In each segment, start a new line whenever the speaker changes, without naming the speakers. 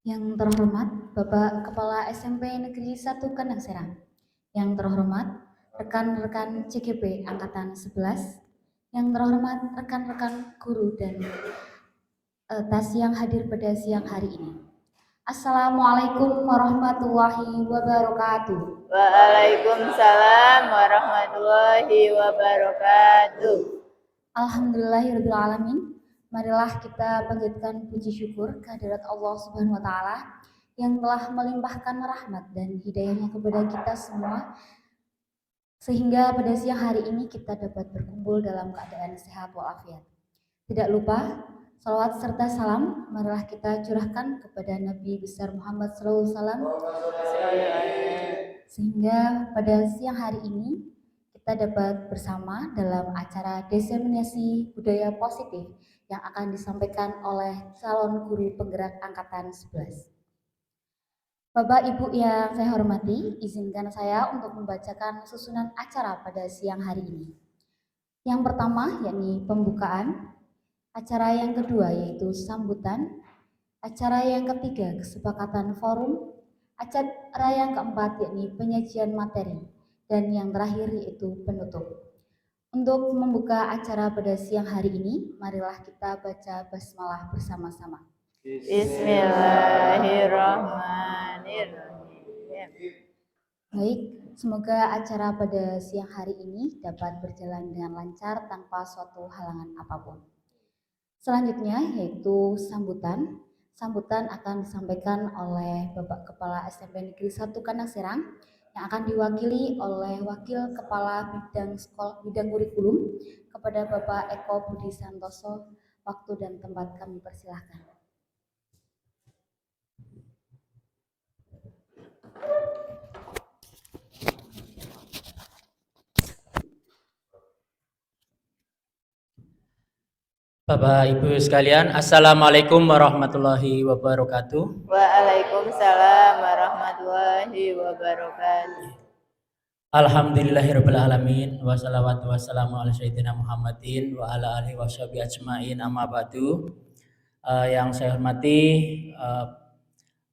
Yang terhormat Bapak Kepala SMP Negeri 1 Kandang Serang, yang terhormat rekan-rekan CGP Angkatan 11, yang terhormat rekan-rekan guru dan tas yang hadir pada siang hari ini. Assalamualaikum warahmatullahi wabarakatuh.
Waalaikumsalam warahmatullahi wabarakatuh.
Alhamdulillahirrahmanirrahim. Marilah kita panjatkan puji syukur kehadirat Allah Subhanahu wa Ta'ala yang telah melimpahkan rahmat dan hidayahnya kepada kita semua, sehingga pada siang hari ini kita dapat berkumpul dalam keadaan sehat walafiat. Tidak lupa, salawat serta salam marilah kita curahkan kepada Nabi besar Muhammad SAW, sehingga pada siang hari ini kita dapat bersama dalam acara diseminasi budaya positif yang akan disampaikan oleh calon guru penggerak Angkatan 11. Bapak Ibu yang saya hormati, izinkan saya untuk membacakan susunan acara pada siang hari ini. Yang pertama yakni pembukaan, acara yang kedua yaitu sambutan, acara yang ketiga kesepakatan forum, acara yang keempat yakni penyajian materi, dan yang terakhir yaitu penutup. Untuk membuka acara pada siang hari ini, marilah kita baca basmalah bersama-sama.
Bismillahirrahmanirrahim.
Baik, semoga acara pada siang hari ini dapat berjalan dengan lancar tanpa suatu halangan apapun. Selanjutnya yaitu sambutan. Sambutan akan disampaikan oleh Bapak Kepala SMP Negeri 1 Kandang Serang yang akan diwakili oleh Wakil Kepala Bidang Kurikulum kepada Bapak Eko Budi Santoso. Waktu dan tempat kami persilahkan.
Bapak Ibu sekalian, Assalamualaikum warahmatullahi wabarakatuh.
Waalaikumsalam warahmatullahi wabarakatuh.
Alhamdulillahirabbil alamin, wassalatu wassalamu ala sayyidina Muhammadin wa ala alihi washabihi ajmain, amma ba'du. Yang saya hormati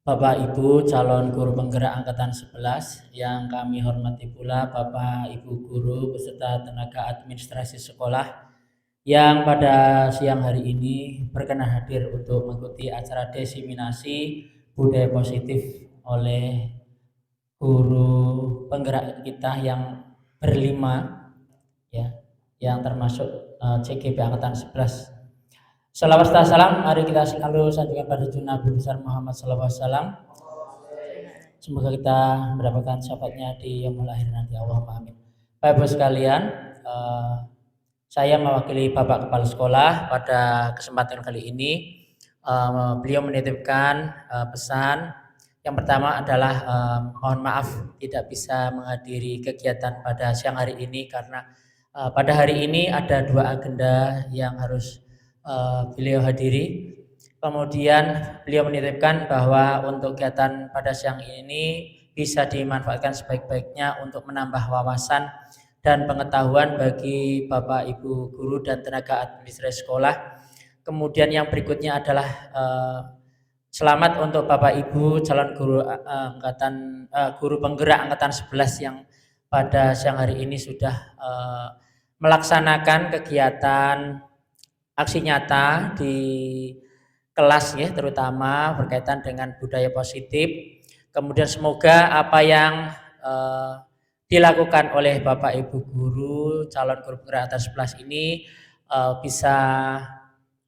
Bapak Ibu calon guru penggerak angkatan 11, yang kami hormati pula Bapak Ibu guru beserta tenaga administrasi sekolah yang pada siang hari ini berkenan hadir untuk mengikuti acara diseminasi budaya positif oleh guru penggerak kita yang berlima, ya, yang termasuk CGP Angkatan 11. Salawat serta salam mari kita selalu sanjungan pada Nabi besar Muhammad SAW. Semoga kita mendapatkan syafaatnya di yaumul akhir nanti. Allahumma amin. Bapak Ibu sekalian, saya mewakili Bapak Kepala Sekolah pada kesempatan kali ini. Beliau menitipkan pesan. Yang pertama adalah mohon maaf tidak bisa menghadiri kegiatan pada siang hari ini karena pada hari ini ada dua agenda yang harus beliau hadiri. Kemudian beliau menitipkan bahwa untuk kegiatan pada siang ini bisa dimanfaatkan sebaik-baiknya untuk menambah wawasan dan pengetahuan bagi Bapak Ibu guru dan tenaga administrasi sekolah. Kemudian yang berikutnya adalah selamat untuk Bapak Ibu calon guru guru penggerak angkatan 11 yang pada siang hari ini sudah melaksanakan kegiatan aksi nyata di kelas, ya, terutama berkaitan dengan budaya positif. Kemudian semoga apa yang dilakukan oleh Bapak Ibu guru calon guru penggerak atas 11 ini bisa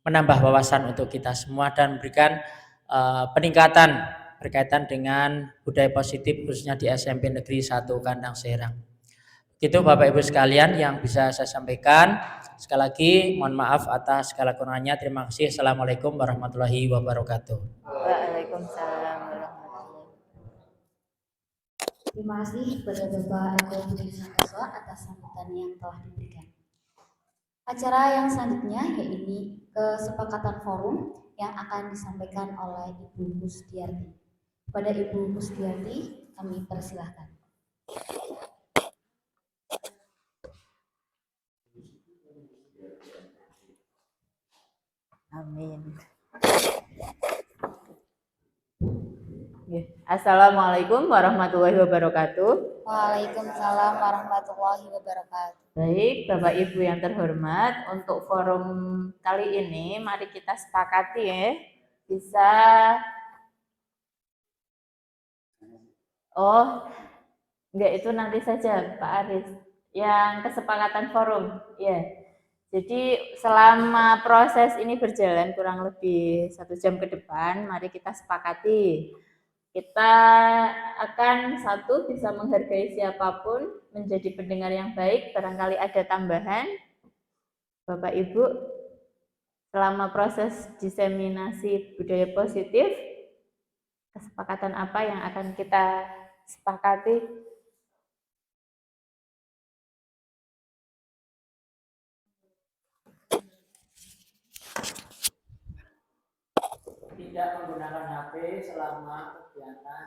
menambah wawasan untuk kita semua dan memberikan peningkatan berkaitan dengan budaya positif khususnya di SMP Negeri 1 Kandang Serang. Itu Bapak Ibu sekalian yang bisa saya sampaikan. Sekali lagi mohon maaf atas segala kekurangannya. Terima kasih. Assalamualaikum warahmatullahi wabarakatuh.
Waalaikumsalam warahmatullahi wabarakatuh.
Terima kasih kepada Bapak Eko Budi Santoso atas sambutan yang telah diberikan. Acara yang selanjutnya yaitu kesepakatan forum yang akan disampaikan oleh Ibu Kusdiarti. Kepada Ibu Kusdiarti kami persilahkan.
Amin. Assalamualaikum warahmatullahi wabarakatuh.
Waalaikumsalam warahmatullahi wabarakatuh.
Baik, Bapak Ibu yang terhormat, untuk forum kali ini mari kita sepakati ya. Bisa enggak, itu nanti saja Pak Aris. Yang kesepakatan forum, ya. Jadi selama proses ini berjalan kurang lebih 1 jam ke depan, mari kita sepakati. Kita akan satu bisa menghargai siapapun, menjadi pendengar yang baik, barangkali ada tambahan. Bapak Ibu, selama proses diseminasi budaya positif, kesepakatan apa yang akan kita sepakati?
Tidak menggunakan HP selama kegiatan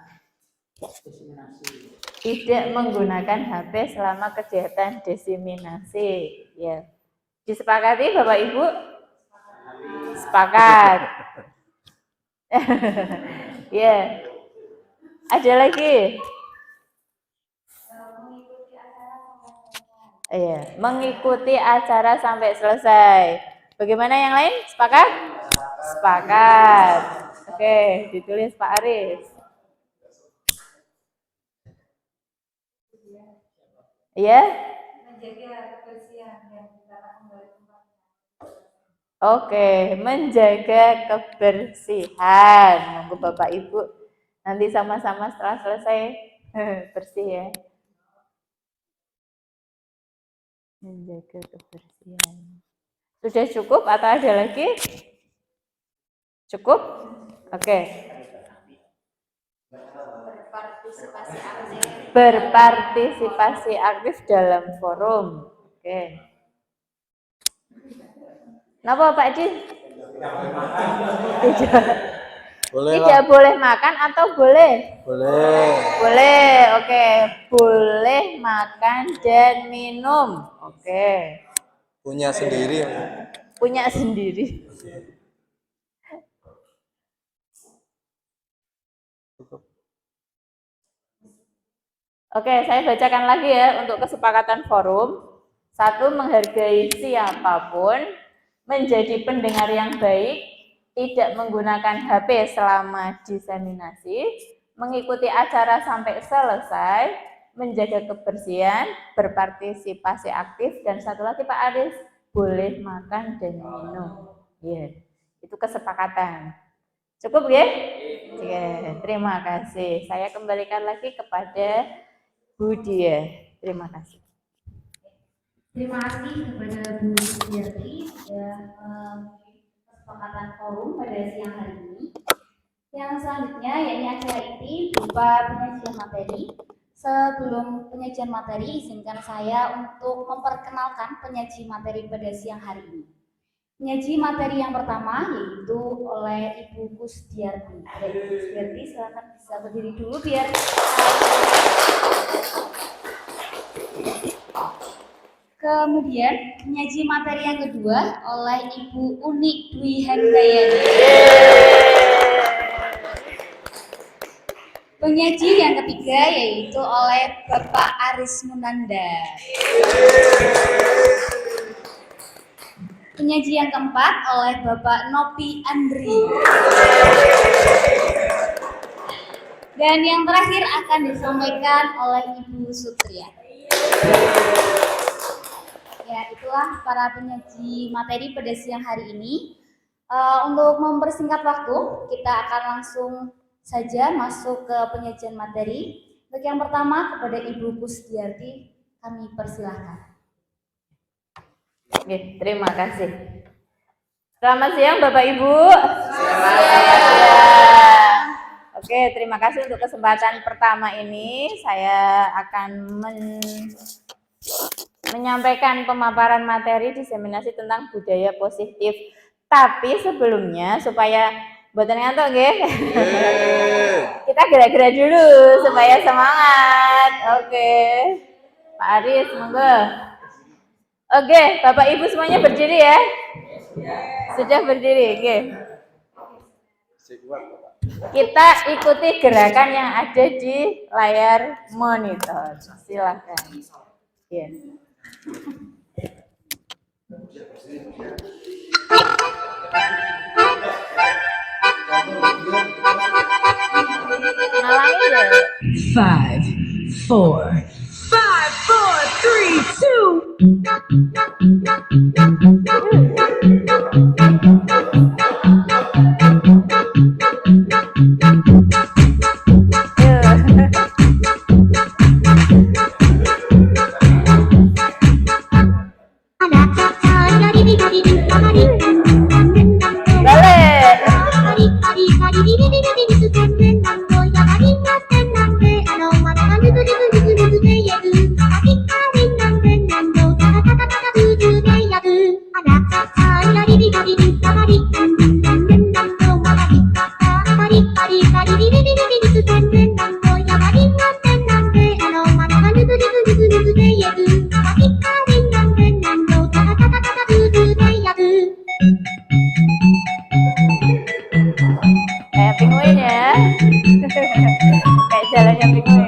diseminasi.
Tidak menggunakan HP selama kegiatan diseminasi. Ya. Disepakati Bapak Ibu? Sepakat. Ya. Ada lagi? Iya, mengikuti acara sampai selesai. Bagaimana yang lain? Sepakat? Sepakat. Oke, ditulis Pak Aris. Iya? Menjaga kebersihan dan ditata kembali tempatnya. Oke, menjaga kebersihan. Monggo Bapak Ibu nanti sama-sama setelah selesai bersih ya. Menjaga kebersihan. Sudah cukup atau ada lagi? Cukup? Oke. Berpartisipasi aktif dalam forum. Oke. Kenapa Pak Di? Tidak boleh makan atau boleh?
Boleh.
Boleh, oke. Boleh makan dan minum. Oke.
Punya sendiri.
Punya sendiri. Oke, saya bacakan lagi ya untuk kesepakatan forum. 1, menghargai siapapun, menjadi pendengar yang baik, tidak menggunakan HP selama diseminasi, mengikuti acara sampai selesai, menjaga kebersihan, berpartisipasi aktif, dan 1 lagi Pak Aris, boleh makan dan minum. Ya, itu kesepakatan. Cukup ya? Ya, terima kasih. Saya kembalikan lagi kepada Bu Dia. Terima kasih.
Terima kasih kepada Bu Sudiarti dan kesepakatan forum pada siang hari ini. Yang selanjutnya yakni acara ini berupa penyajian materi. Sebelum penyajian materi, izinkan saya untuk memperkenalkan penyaji materi pada siang hari ini. Penyaji materi yang pertama yaitu oleh Ibu Kusdiarti. Ibu Kusdiarti, silakan bisa berdiri dulu biar kemudian penyaji materi yang kedua oleh Ibu Unik Dwi Handayani. Penyaji yang ketiga yaitu oleh Bapak Aris Munanda. Penyaji yang keempat oleh Bapak Nopi Andri. Dan yang terakhir akan disampaikan oleh Ibu Sutria. Ya, itulah para penyaji materi pada siang hari ini. Untuk mempersingkat waktu, kita akan langsung saja masuk ke penyajian materi. Untuk yang pertama kepada Ibu Kusdiarti, kami persilahkan.
Oke, terima kasih. Selamat siang Bapak Ibu. Selamat siang. Oke, terima kasih untuk kesempatan pertama ini. Saya akan menyampaikan pemaparan materi diseminasi tentang budaya positif. Tapi sebelumnya supaya buatan ngantuk nggih. Kita gerak-gerak dulu supaya semangat. Oke. Pak Aris, monggo. Oke, Bapak Ibu semuanya berdiri ya. Sudah berdiri, oke. Kita ikuti gerakan yang ada di layar monitor. Silakan. Ya. Ngalangin deh.
5, 4,
Kayak penguin ya. Kayak jalannya penguin.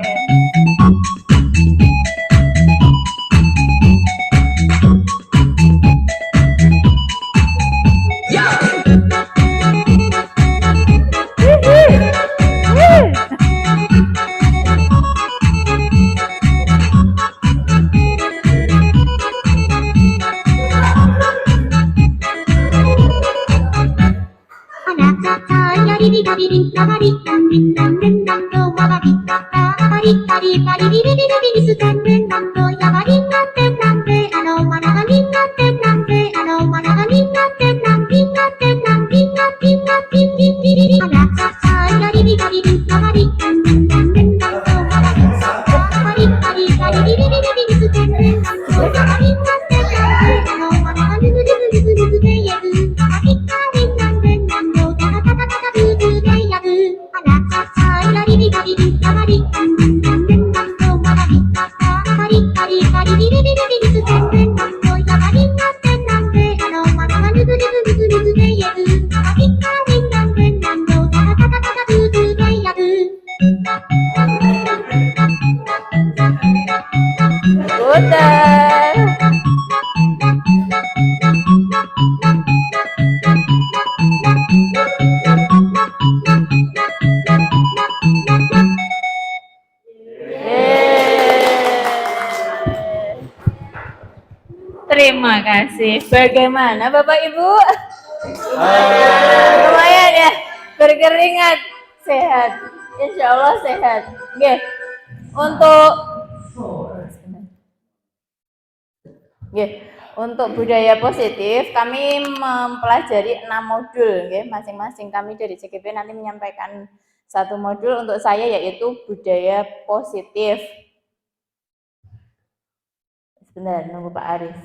Putar. Terima kasih. Bagaimana Bapak Ibu? Lumayan ya, berkeringat, sehat. Insya Allah sehat. Oke. Untuk budaya positif, kami mempelajari 6 modul. Masing-masing kami dari CGP nanti menyampaikan 1 modul untuk saya, yaitu budaya positif. Sebentar, nunggu Pak Arif.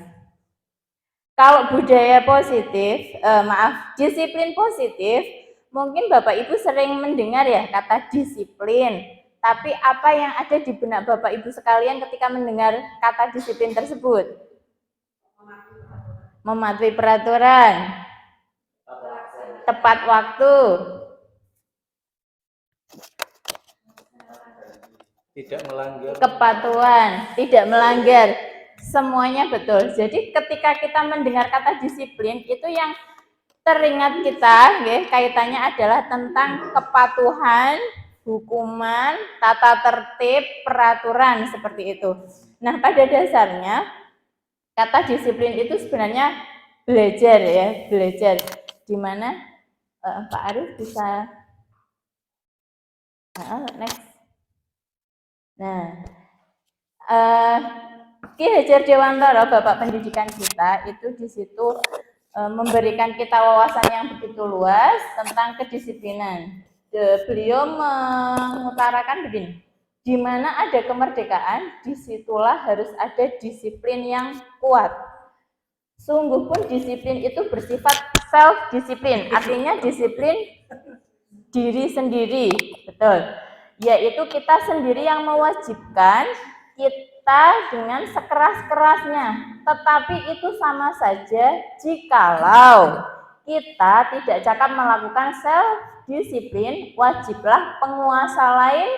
Kalau budaya positif, disiplin positif, mungkin Bapak Ibu sering mendengar ya kata disiplin. Tapi apa yang ada di benak Bapak Ibu sekalian ketika mendengar kata disiplin tersebut? Mematuhi peraturan, tepat waktu,
tidak melanggar,
kepatuhan, tidak melanggar. Semuanya betul. Jadi ketika kita mendengar kata disiplin, itu yang teringat kita, kaitannya adalah tentang kepatuhan, hukuman, tata tertib, peraturan, seperti itu. Nah, pada dasarnya kata disiplin itu sebenarnya belajar ya, belajar. Di mana Pak Arif bisa next. Nah, Ki Hajar Dewantara, Bapak Pendidikan kita, itu di situ memberikan kita wawasan yang begitu luas tentang kedisiplinan. Beliau mengutarakan begini, di mana ada kemerdekaan, disitulah harus ada disiplin yang kuat. Sungguh pun disiplin itu bersifat self-disiplin, artinya disiplin diri sendiri, betul. Yaitu kita sendiri yang mewajibkan kita dengan sekeras-kerasnya. Tetapi itu sama saja jikalau kita tidak cakap melakukan self disiplin, wajiblah penguasa lain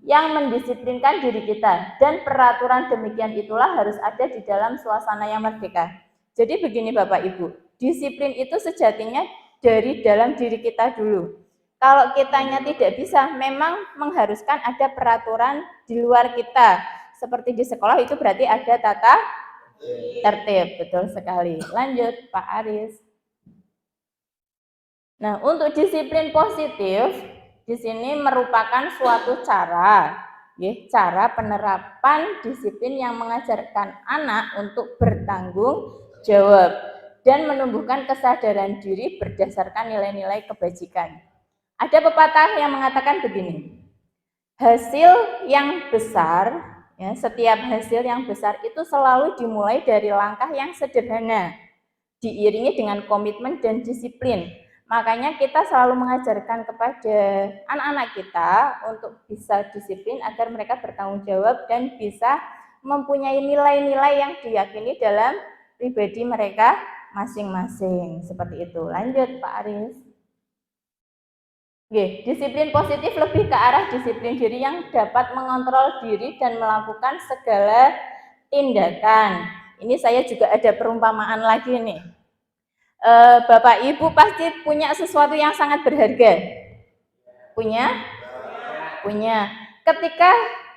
yang mendisiplinkan diri kita, dan peraturan demikian itulah harus ada di dalam suasana yang merdeka. Jadi begini Bapak Ibu, disiplin itu sejatinya dari dalam diri kita dulu. Kalau kitanya tidak bisa, memang mengharuskan ada peraturan di luar kita. Seperti di sekolah itu berarti ada tata tertib, betul sekali. Lanjut Pak Aris. Nah, untuk disiplin positif di sini merupakan suatu cara penerapan disiplin yang mengajarkan anak untuk bertanggung jawab dan menumbuhkan kesadaran diri berdasarkan nilai-nilai kebajikan. Ada pepatah yang mengatakan begini, hasil yang besar, setiap hasil yang besar itu selalu dimulai dari langkah yang sederhana, diiringi dengan komitmen dan disiplin. Makanya kita selalu mengajarkan kepada anak-anak kita untuk bisa disiplin agar mereka bertanggung jawab dan bisa mempunyai nilai-nilai yang diyakini dalam pribadi mereka masing-masing. Seperti itu. Lanjut Pak Aris. Oke, disiplin positif lebih ke arah disiplin diri yang dapat mengontrol diri dan melakukan segala tindakan. Ini saya juga ada perumpamaan lagi nih. Bapak Ibu pasti punya sesuatu yang sangat berharga. Punya? Ketika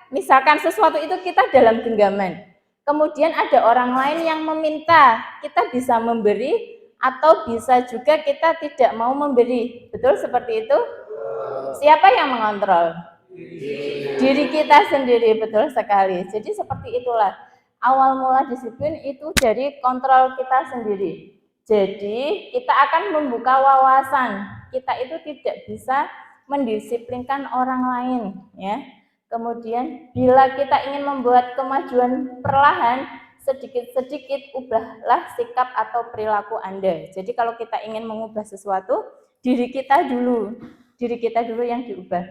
misalkan sesuatu itu kita dalam genggaman, kemudian ada orang lain yang meminta, kita bisa memberi atau bisa juga kita tidak mau memberi. Betul seperti itu? Siapa yang mengontrol? Diri kita sendiri, betul sekali. Jadi seperti itulah. Awal mula disiplin itu dari kontrol kita sendiri. Jadi kita akan membuka wawasan. Kita itu tidak bisa mendisiplinkan orang lain, ya. Kemudian bila kita ingin membuat kemajuan perlahan, sedikit-sedikit ubahlah sikap atau perilaku Anda. Jadi kalau kita ingin mengubah sesuatu, diri kita dulu yang diubah.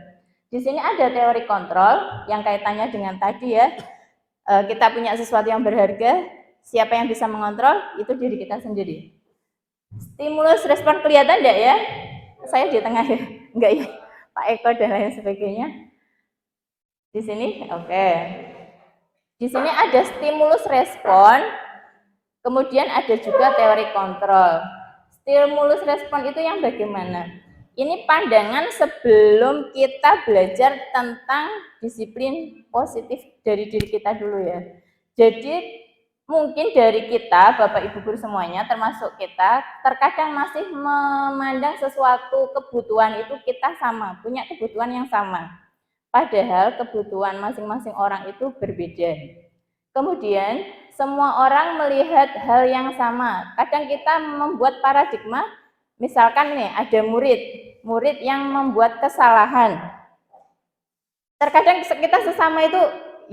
Di sini ada teori kontrol yang kaitannya dengan tadi ya. Kita punya sesuatu yang berharga, siapa yang bisa mengontrol? Itu diri kita sendiri. Stimulus respon kelihatan enggak ya? Saya di tengah ya? Enggak ya? Pak Eko dan lain sebagainya. Di sini, oke. Di sini ada stimulus respon, kemudian ada juga teori kontrol. Stimulus respon itu yang bagaimana? Ini pandangan sebelum kita belajar tentang disiplin positif dari diri kita dulu ya. Jadi mungkin dari kita, Bapak Ibu Guru semuanya, termasuk kita, terkadang masih memandang sesuatu kebutuhan itu kita sama, punya kebutuhan yang sama. Padahal kebutuhan masing-masing orang itu berbeda. Kemudian, semua orang melihat hal yang sama. Kadang kita membuat paradigma, misalkan nih, ada murid yang membuat kesalahan. Terkadang kita sesama itu,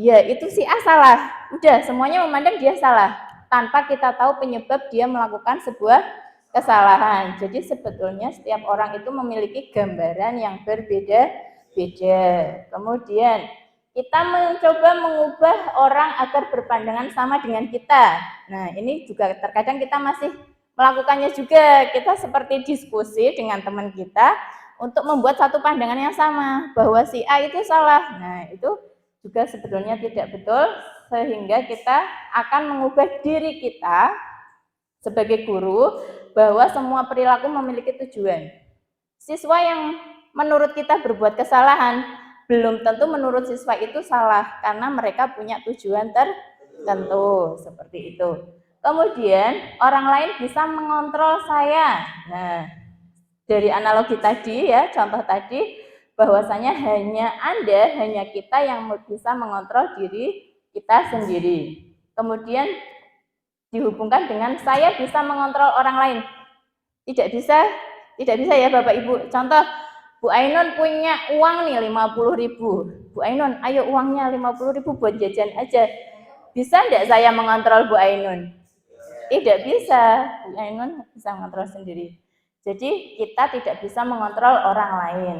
ya itu si A salah. Udah, semuanya memandang dia salah, tanpa kita tahu penyebab dia melakukan sebuah kesalahan. Jadi sebetulnya setiap orang itu memiliki gambaran yang berbeda-beda. Kemudian kita mencoba mengubah orang agar berpandangan sama dengan kita. Nah, ini juga terkadang kita masih melakukannya juga. Kita seperti diskusi dengan teman kita untuk membuat satu pandangan yang sama, bahwa si A itu salah. Nah, itu juga sebetulnya tidak betul, sehingga kita akan mengubah diri kita sebagai guru bahwa semua perilaku memiliki tujuan. Siswa yang menurut kita berbuat kesalahan, belum tentu menurut siswa itu salah, karena mereka punya tujuan tertentu, seperti itu. Kemudian orang lain bisa mengontrol saya. Nah, dari analogi tadi ya, contoh tadi, bahwasanya hanya kita yang bisa mengontrol diri kita sendiri. Kemudian dihubungkan dengan saya bisa mengontrol orang lain. Tidak bisa ya Bapak Ibu. Contoh, Bu Ainun punya uang nih 50.000. Bu Ainun, ayo uangnya 50.000 buat jajan aja. Bisa enggak saya mengontrol Bu Ainun? Tidak bisa. Bu Ainun bisa mengontrol sendiri. Jadi kita tidak bisa mengontrol orang lain.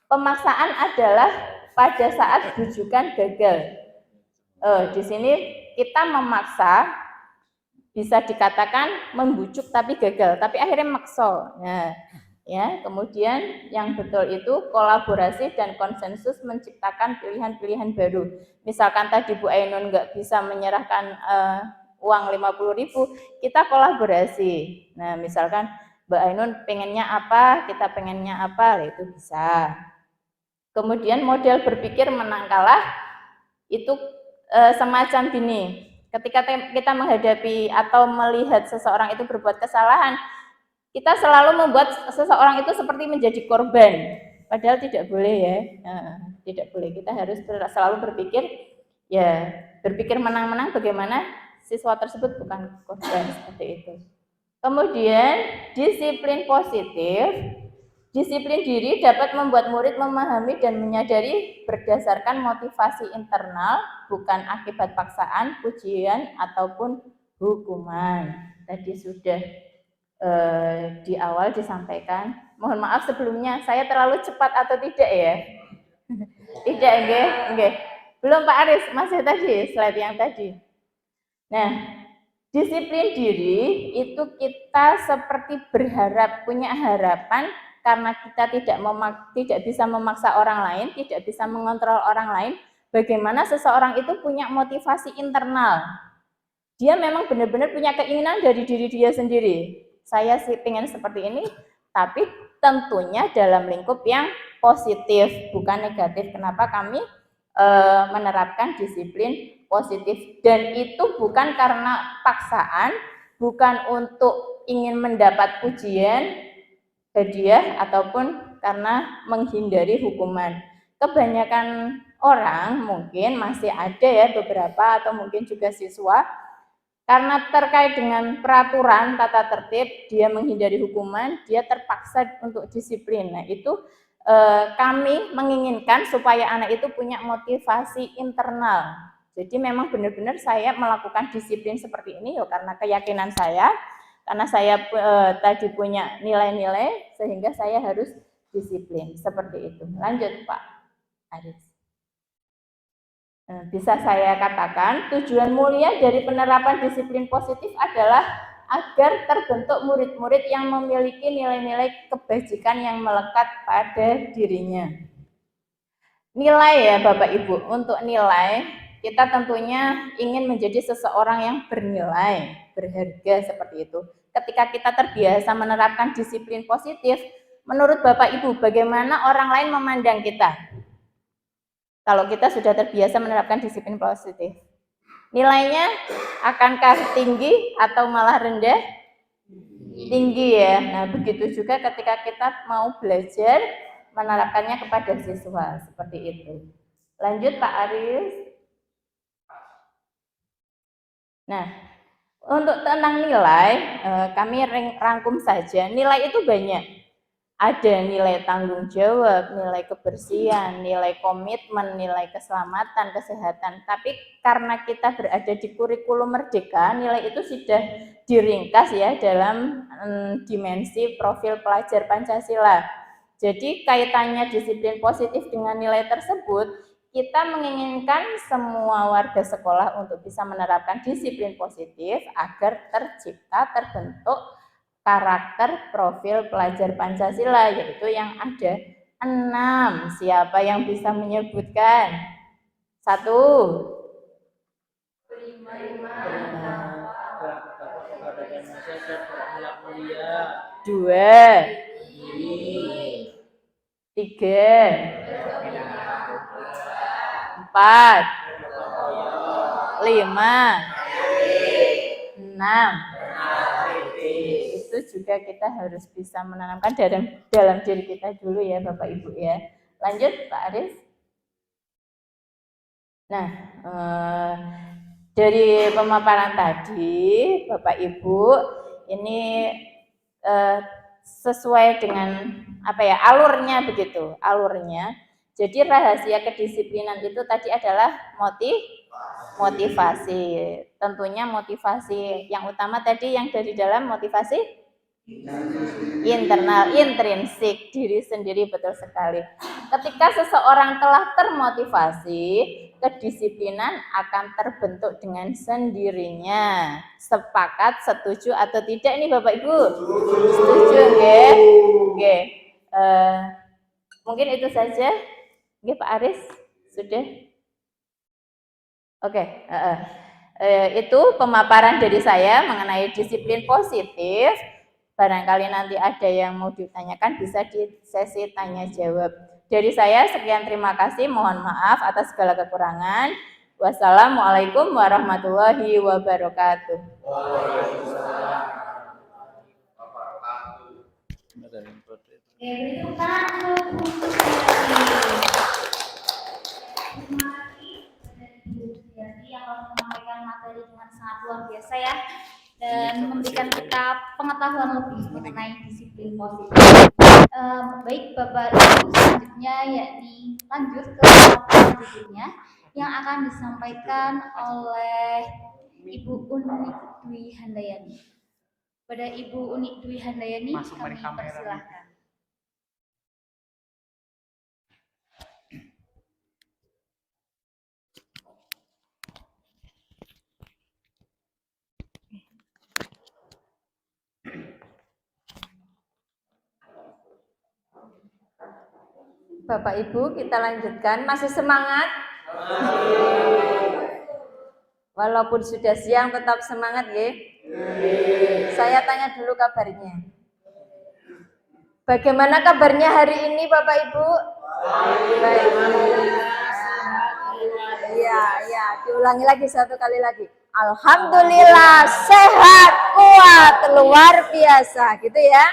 Pemaksaan adalah pada saat bujukan gagal. Di sini kita memaksa, bisa dikatakan membujuk tapi gagal, tapi akhirnya maksa. Nah, Ya, kemudian yang betul itu kolaborasi dan konsensus menciptakan pilihan-pilihan baru. Misalkan tadi Bu Ainun nggak bisa menyerahkan uang 50.000, kita kolaborasi. Nah, misalkan Mbak Ainun pengennya apa, kita pengennya apa, itu bisa. Kemudian model berpikir menang kalah itu semacam gini. Ketika kita menghadapi atau melihat seseorang itu berbuat kesalahan, kita selalu membuat seseorang itu seperti menjadi korban, padahal tidak boleh ya, tidak boleh. Kita harus selalu berpikir, ya berpikir menang-menang bagaimana siswa tersebut bukan korban, seperti itu. Kemudian disiplin positif, disiplin diri dapat membuat murid memahami dan menyadari berdasarkan motivasi internal, bukan akibat paksaan, pujian ataupun hukuman. Tadi sudah di awal disampaikan. Mohon maaf sebelumnya, saya terlalu cepat atau tidak ya? Tidak, enggak. Belum Pak Aris, masih tadi slide yang tadi. Nah, disiplin diri itu kita seperti berharap, punya harapan karena kita tidak bisa memaksa orang lain, tidak bisa mengontrol orang lain. Bagaimana seseorang itu punya motivasi internal. Dia memang benar-benar punya keinginan dari diri dia sendiri. Saya sih pengen seperti ini, tapi tentunya dalam lingkup yang positif, bukan negatif. Kenapa kami menerapkan disiplin positif? Dan itu bukan karena paksaan, bukan untuk ingin mendapat pujian, hadiah, ataupun karena menghindari hukuman. Kebanyakan orang mungkin masih ada ya beberapa atau mungkin juga siswa karena terkait dengan peraturan tata tertib, dia menghindari hukuman, dia terpaksa untuk disiplin. Nah, itu kami menginginkan supaya anak itu punya motivasi internal. Jadi memang benar-benar saya melakukan disiplin seperti ini ya karena keyakinan saya, karena saya tadi punya nilai-nilai sehingga saya harus disiplin seperti itu. Lanjut Pak Aris. Bisa saya katakan tujuan mulia dari penerapan disiplin positif adalah agar terbentuk murid-murid yang memiliki nilai-nilai kebajikan yang melekat pada dirinya. Nilai ya Bapak Ibu, untuk nilai kita tentunya ingin menjadi seseorang yang bernilai, berharga seperti itu. Ketika kita terbiasa menerapkan disiplin positif, menurut Bapak Ibu bagaimana orang lain memandang kita? Kalau kita sudah terbiasa menerapkan disiplin positif, nilainya akankah tinggi atau malah rendah? Tinggi ya. Nah, begitu juga ketika kita mau belajar menerapkannya kepada siswa seperti itu. Lanjut Pak Aris. Nah, untuk tentang nilai, kami rangkum saja. Nilai itu banyak. Ada nilai tanggung jawab, nilai kebersihan, nilai komitmen, nilai keselamatan, kesehatan. Tapi karena kita berada di kurikulum merdeka, nilai itu sudah diringkas ya dalam dimensi profil pelajar Pancasila. Jadi kaitannya disiplin positif dengan nilai tersebut, kita menginginkan semua warga sekolah untuk bisa menerapkan disiplin positif agar terbentuk karakter profil pelajar Pancasila, yaitu yang ada 6. Siapa yang bisa menyebutkan? 1. 2. 3. 4. 5. 6. Itu juga kita harus bisa menanamkan dalam diri kita dulu ya Bapak Ibu ya. Lanjut Pak Aris. Nah, dari pemaparan tadi Bapak Ibu ini sesuai dengan alurnya begitu, alurnya. Jadi rahasia kedisiplinan itu tadi adalah motivasi. Tentunya motivasi yang utama tadi yang dari dalam motivasi internal, intrinsik diri sendiri, betul sekali. Ketika seseorang telah termotivasi, kedisiplinan akan terbentuk dengan sendirinya. Sepakat, setuju atau tidak nih Bapak Ibu? Setuju, nggih? Nggih. Mungkin itu saja. Nggih Pak Aris, sudah? Oke, itu pemaparan dari saya mengenai disiplin positif. Barangkali nanti ada yang mau ditanyakan bisa di sesi tanya jawab. Dari saya sekian, terima kasih, mohon maaf atas segala kekurangan. Wassalamualaikum warahmatullahi wabarakatuh.
Yang menyampaikan materi dengan sangat luar biasa ya, dan memberikan kita pengetahuan lebih mengenai disiplin positif. Baik Bapak Ibu, selanjutnya yakni lanjut ke pemaparan berikutnya yang akan disampaikan oleh Ibu Unik Dwi Handayani. Pada Ibu Unik Dwi Handayani kami persilahkan.
Bapak Ibu, kita lanjutkan. Masih semangat? Walaupun sudah siang tetap semangat ya. Saya tanya dulu kabarnya. Bagaimana kabarnya hari ini Bapak Ibu? Baik. Ya, diulangi lagi satu kali lagi. Alhamdulillah sehat, kuat, luar biasa, gitu ya.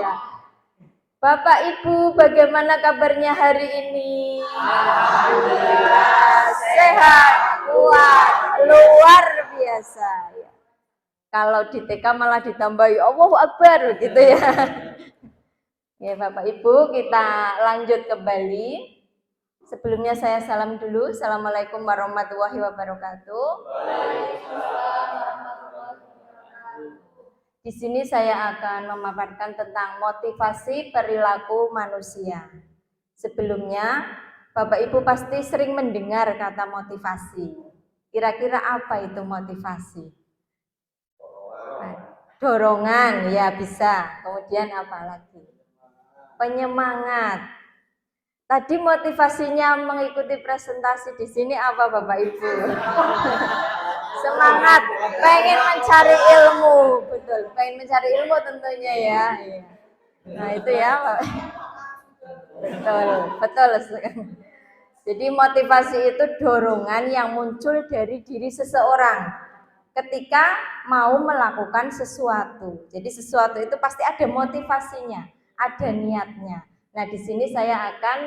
Ya. Bapak Ibu, bagaimana kabarnya hari ini? Alhamdulillah sehat, kuat, luar biasa. Ya. Kalau di TK malah ditambahi Allahu Akbar, gitu ya. Ya Bapak Ibu, kita lanjut kembali. Sebelumnya saya salam dulu. Assalamualaikum warahmatullahi wabarakatuh. Di sini saya akan memaparkan tentang motivasi perilaku manusia. Sebelumnya, Bapak Ibu pasti sering mendengar kata motivasi. Kira-kira apa itu motivasi? Dorongan, ya bisa. Kemudian apa lagi? Penyemangat. Tadi motivasinya mengikuti presentasi di sini apa Bapak Ibu? Semangat, pengen mencari ilmu, betul, pengen mencari ilmu tentunya ya. Nah itu ya, Pak. Betul. Jadi motivasi itu dorongan yang muncul dari diri seseorang ketika mau melakukan sesuatu. Jadi sesuatu itu pasti ada motivasinya, ada niatnya. Nah di sini saya akan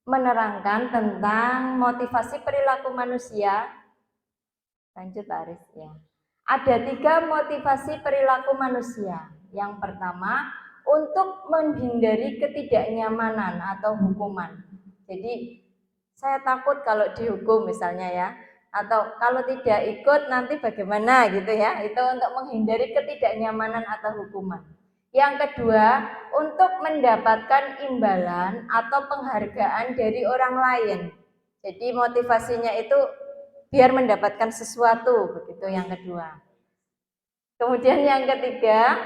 menerangkan tentang motivasi perilaku manusia. Lanjut Pak Aris ya. Ada 3 motivasi perilaku manusia. Yang pertama, untuk menghindari ketidaknyamanan atau hukuman. Jadi saya takut kalau dihukum misalnya ya, atau kalau tidak ikut nanti bagaimana gitu ya. Itu untuk menghindari ketidaknyamanan atau hukuman. Yang kedua, untuk mendapatkan imbalan atau penghargaan dari orang lain. Jadi motivasinya itu biar mendapatkan sesuatu, begitu yang kedua. Kemudian yang ketiga,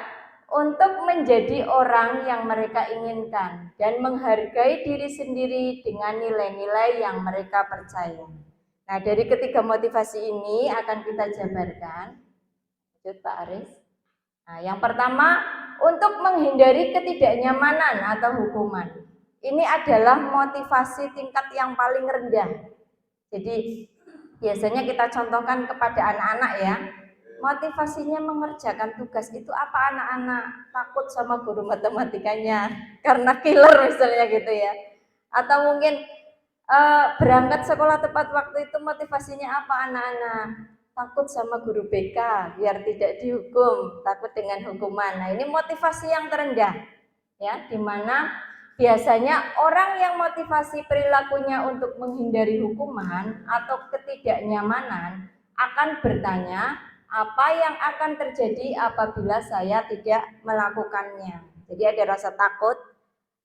untuk menjadi orang yang mereka inginkan dan menghargai diri sendiri dengan nilai-nilai yang mereka percaya. Nah, dari ketiga motivasi ini akan kita jabarkan. Lanjut Pak Aris. Nah, yang pertama, untuk menghindari ketidaknyamanan atau hukuman. Ini adalah motivasi tingkat yang paling rendah. Jadi biasanya kita contohkan kepada anak-anak ya, motivasinya mengerjakan tugas itu apa anak-anak? Takut sama guru matematikanya karena killer misalnya gitu ya. Atau mungkin berangkat sekolah tepat waktu itu motivasinya apa anak-anak? Takut sama guru BK biar tidak dihukum, takut dengan hukuman. Nah ini motivasi yang terendah ya, dimana biasanya orang yang motivasi perilakunya untuk menghindari hukuman atau ketidaknyamanan akan bertanya apa yang akan terjadi apabila saya tidak melakukannya. Jadi ada rasa takut,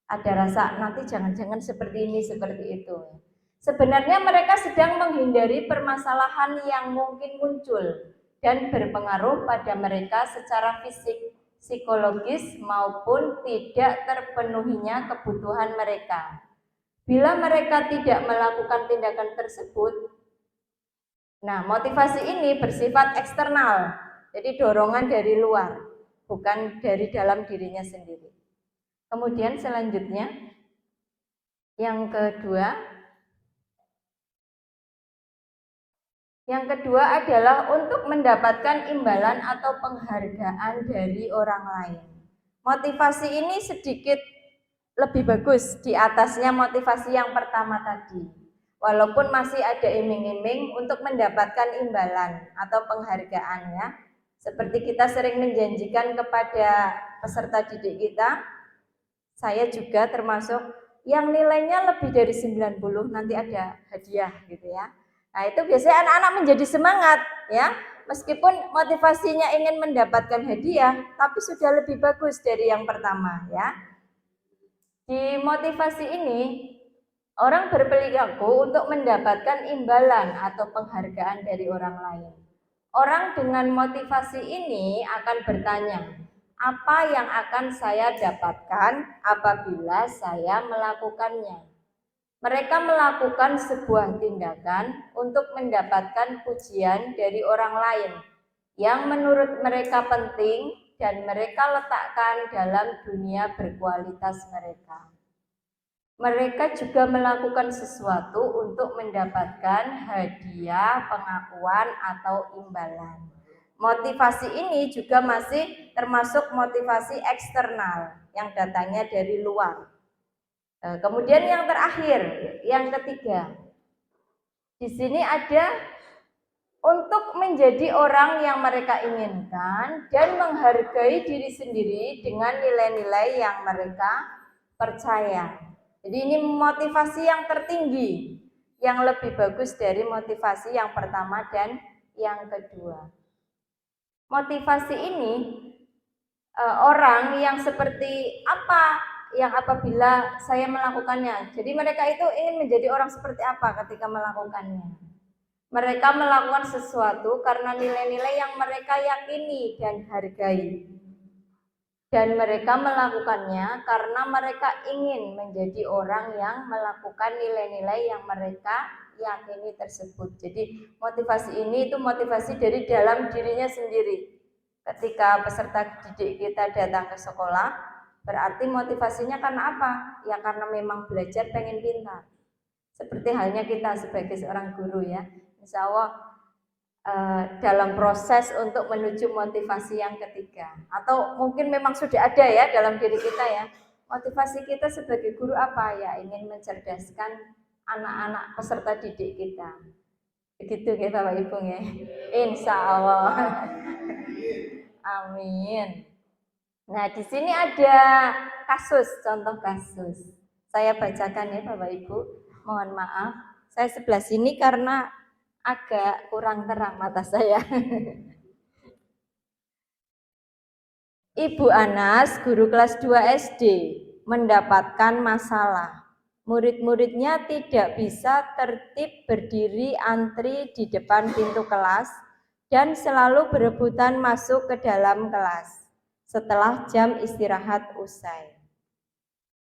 Ada rasa nanti jangan-jangan seperti ini, seperti itu. Sebenarnya mereka sedang menghindari permasalahan yang mungkin muncul dan berpengaruh pada mereka secara fisik, psikologis maupun tidak terpenuhinya kebutuhan mereka. Bila mereka tidak melakukan tindakan tersebut, nah motivasi ini bersifat eksternal, jadi dorongan dari luar, bukan dari dalam dirinya sendiri. Kemudian selanjutnya, yang kedua adalah untuk mendapatkan imbalan atau penghargaan dari orang lain. Motivasi ini sedikit lebih bagus di atasnya motivasi yang pertama tadi. Walaupun masih ada iming-iming untuk mendapatkan imbalan atau penghargaan ya. Seperti kita sering menjanjikan kepada peserta didik kita, saya juga termasuk yang nilainya lebih dari 90 nanti ada hadiah gitu ya. Nah, itu biasanya anak-anak menjadi semangat ya. Meskipun motivasinya ingin mendapatkan hadiah, tapi sudah lebih bagus dari yang pertama ya. Di motivasi ini, orang berperilaku untuk mendapatkan imbalan atau penghargaan dari orang lain. Orang dengan motivasi ini akan bertanya, apa yang akan saya dapatkan apabila saya melakukannya? Mereka melakukan sebuah tindakan untuk mendapatkan pujian dari orang lain yang menurut mereka penting dan mereka letakkan dalam dunia berkualitas mereka. Mereka juga melakukan sesuatu untuk mendapatkan hadiah, pengakuan, atau imbalan. Motivasi ini juga masih termasuk motivasi eksternal yang datangnya dari luar. Kemudian yang terakhir, yang ketiga, di sini ada untuk menjadi orang yang mereka inginkan dan menghargai diri sendiri dengan nilai-nilai yang mereka percaya. Jadi ini motivasi yang tertinggi, yang lebih bagus dari motivasi yang pertama dan yang kedua. Motivasi ini orang yang seperti apa yang apabila saya melakukannya. Jadi mereka itu ingin menjadi orang seperti apa ketika melakukannya. Mereka melakukan sesuatu karena nilai-nilai yang mereka yakini dan hargai. Dan mereka melakukannya karena mereka ingin menjadi orang yang melakukan nilai-nilai yang mereka yakini tersebut. Jadi motivasi ini itu motivasi dari dalam dirinya sendiri. Ketika peserta didik kita datang ke sekolah, berarti motivasinya karena apa? Ya karena memang belajar pengen pintar. Seperti halnya kita sebagai seorang guru ya. Insya Allah dalam proses untuk menuju motivasi yang ketiga. Atau mungkin memang sudah ada ya dalam diri kita ya. Motivasi kita sebagai guru apa? Ya ingin mencerdaskan anak-anak peserta didik kita. Begitu ya Bapak Ibu ya. Insya Allah. Amin. Nah, di sini ada kasus, contoh kasus. Saya bacakan ya Bapak Ibu. Mohon maaf, saya sebelah sini karena agak kurang terang mata saya. Ibu Anas, guru kelas 2 SD, mendapatkan masalah. Murid-muridnya tidak bisa tertib berdiri antri di depan pintu kelas dan selalu berebutan masuk ke dalam kelas setelah jam istirahat usai.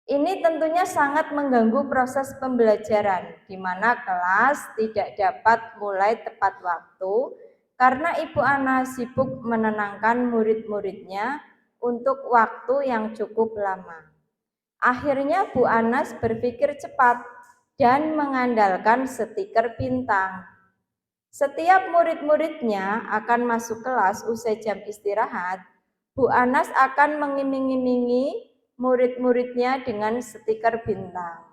Ini tentunya sangat mengganggu proses pembelajaran, di mana kelas tidak dapat mulai tepat waktu karena Ibu Ana sibuk menenangkan murid-muridnya untuk waktu yang cukup lama. Akhirnya Bu Anas berpikir cepat dan mengandalkan stiker bintang. Setiap murid-muridnya akan masuk kelas usai jam istirahat, Bu Anas akan mengiming-imingi murid-muridnya dengan stiker bintang.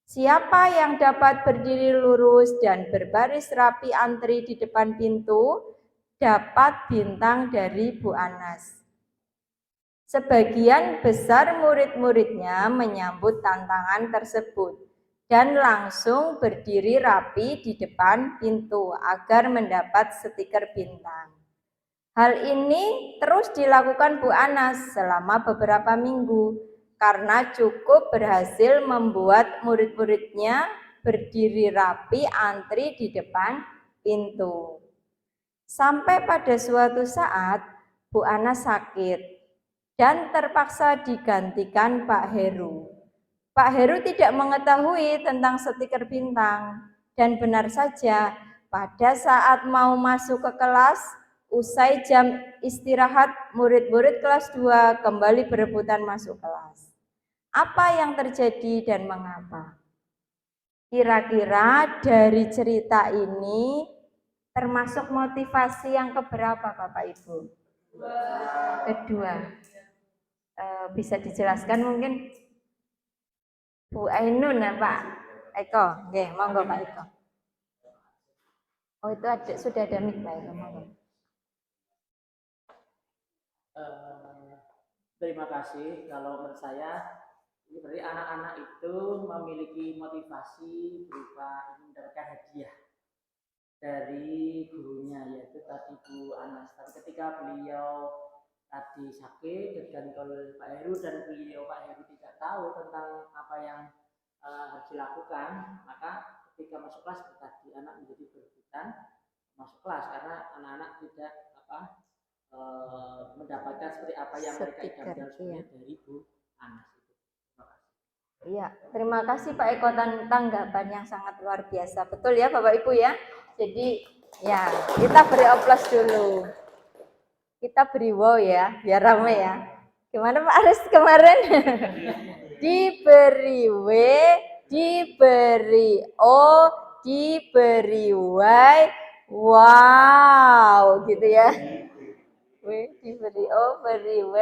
Siapa yang dapat berdiri lurus dan berbaris rapi antri di depan pintu, dapat bintang dari Bu Anas. Sebagian besar murid-muridnya menyambut tantangan tersebut dan langsung berdiri rapi di depan pintu agar mendapat stiker bintang. Hal ini terus dilakukan Bu Anas selama beberapa minggu
karena cukup berhasil membuat murid-muridnya berdiri rapi antri di depan pintu. Sampai pada suatu saat Bu Ana sakit dan terpaksa digantikan Pak Heru. Pak Heru tidak mengetahui tentang stiker bintang dan benar saja pada saat mau masuk ke kelas, usai jam istirahat, murid-murid kelas 2 kembali berebutan masuk kelas. Apa yang terjadi dan mengapa? Kira-kira dari cerita ini termasuk motivasi yang keberapa Bapak Ibu? Kedua. Bisa dijelaskan mungkin Bu Ainun ya Pak Eko? Oke, monggo Pak Eko. Oh itu sudah ada mic Pak Eko, monggo.
Terima kasih. Kalau menurut saya, ini berarti anak-anak itu memiliki motivasi berupa ingin mendapatkan hadiah dari gurunya, yaitu tadi Bu Anas. Tapi ketika beliau tadi sakit dan kalau Pak Heru dan beliau Pak Heru tidak tahu tentang apa yang harus dilakukan, maka ketika masuk kelas tadi anak menjadi berebutan masuk kelas karena anak-anak tidak mendapatkan seperti apa yang mereka inginkan dari Bu Anas.
Iya, terima kasih Pak Eko tanggapan yang sangat luar biasa. Betul ya Bapak Ibu ya. Jadi ya kita beri aplaus dulu. Kita beri wow ya, biar rame ya. Gimana Pak Aris kemarin? Diberi W, diberi O, diberi Y, wow gitu ya. W, diberi O, beri W,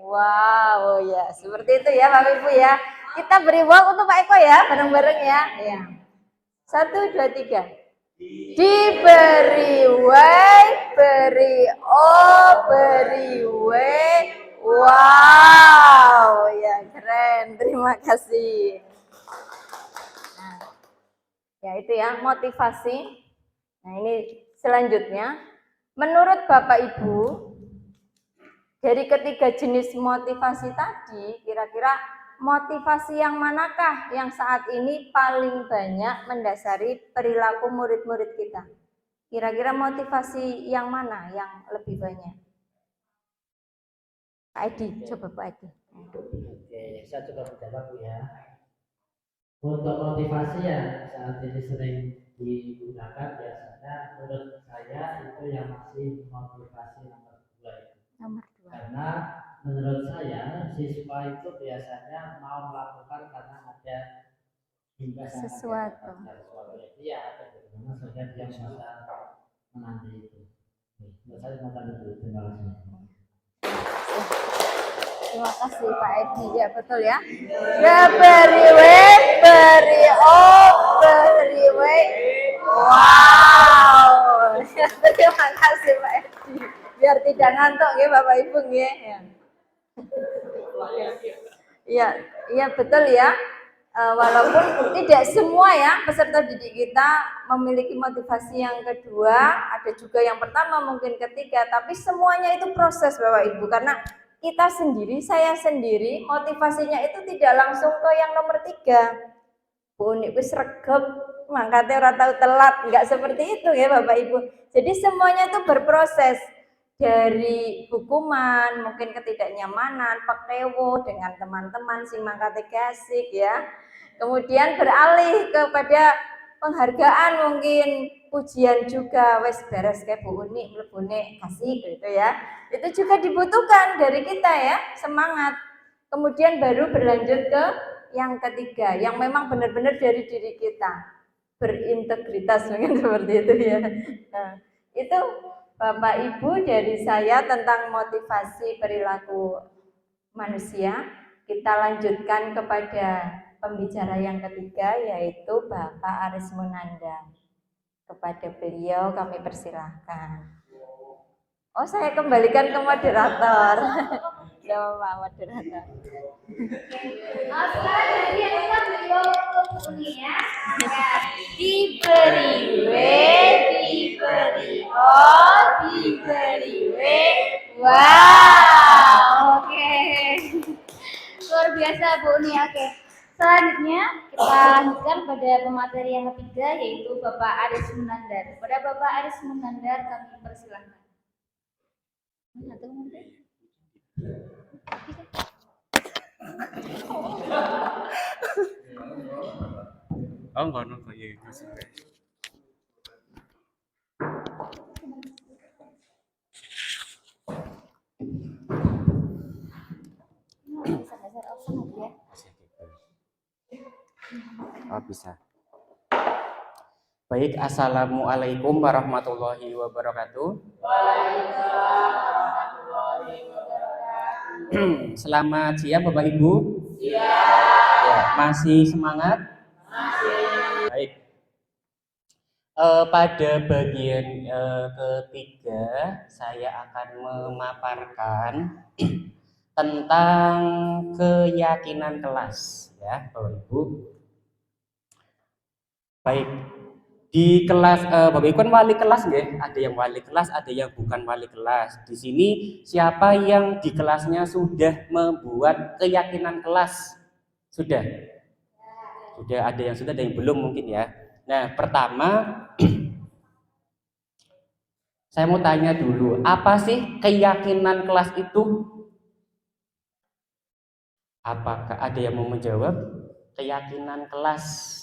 wow ya. Seperti itu ya Bapak Ibu ya. Kita beri wow untuk Pak Eko ya, bareng-bareng ya. Ya. 1, 2, 3. Diberi W, beri O, beri W, wow ya keren, terima kasih. Nah, ya itu ya motivasi. Nah ini selanjutnya, menurut Bapak Ibu dari ketiga jenis motivasi tadi, kira-kira motivasi yang manakah yang saat ini paling banyak mendasari perilaku murid-murid kita? Kira-kira motivasi yang mana yang lebih banyak? Pak Edi, coba Pak Edi.
Oke, saya coba menjawab Bu ya. Untuk motivasi yang saat ini sering digunakan biasanya menurut saya itu yang masih motivasi nomor 2 itu.
Nomor 2.
Karena menurut saya siswa itu biasanya mau melakukan karena ada
sesuatu.
Jadi ya ada bagaimana saja dia merasa menanti itu. Menurut saya menanti itu. Terima kasih.
Terima kasih Pak Edi, ya betul ya. Beri W, beri O, beri W, wow. Terima kasih Pak Edi. Biar tidak ngantuk ya Bapak Ibu ya. Iya betul ya. Walaupun tidak semua ya peserta didik kita memiliki motivasi yang kedua, ada juga yang pertama mungkin ketiga, tapi semuanya itu proses Bapak Ibu, karena kita sendiri, saya sendiri motivasinya itu tidak langsung ke yang nomor 3. Bu Uni wis regep mangkate ora tau telat, enggak seperti itu ya Bapak Ibu. Jadi semuanya itu berproses. Dari hukuman, mungkin ketidaknyamanan, pekewo dengan teman-teman, sing mangkate gasik ya. Kemudian beralih kepada penghargaan, mungkin pujian juga, wes beres kayak Bu Uni, mlebune kasih gitu ya. Itu juga dibutuhkan dari kita ya, semangat. Kemudian baru berlanjut ke yang ketiga, yang memang benar-benar dari diri kita, berintegritas mungkin seperti itu ya. Nah, itu Bapak Ibu dari saya tentang motivasi perilaku manusia. Kita lanjutkan kepada pembicara yang ketiga, yaitu Bapak Aris Munanda. Kepada beliau kami persilahkan. Oh, saya kembalikan ke moderator. Ya Pak moderator. Diberi W, diberi O, diberi W, wow, oke. Luar biasa
Oke, selanjutnya kita lanjutkan pada pemateri yang ketiga yaitu Bapak Aris Munandar. Kepada Bapak Aris Munandar kami persilahkan.
Oh, ngono kok ya.
Oh, bisa. Baik, assalamualaikum warahmatullahi wabarakatuh. Selamat siang Bapak Ibu. Ya, masih semangat? Masih. Baik. Pada bagian ketiga saya akan memaparkan tentang keyakinan kelas, ya Bapak Ibu. Baik, di kelas Bapak Ibu kan wali kelas nggih, ada yang wali kelas, ada yang bukan wali kelas. Di sini siapa yang di kelasnya sudah membuat keyakinan kelas? Sudah? Sudah, ada yang sudah, ada yang belum mungkin ya. Nah, pertama saya mau tanya dulu, apa sih keyakinan kelas itu? Apakah ada yang mau menjawab? Keyakinan kelas.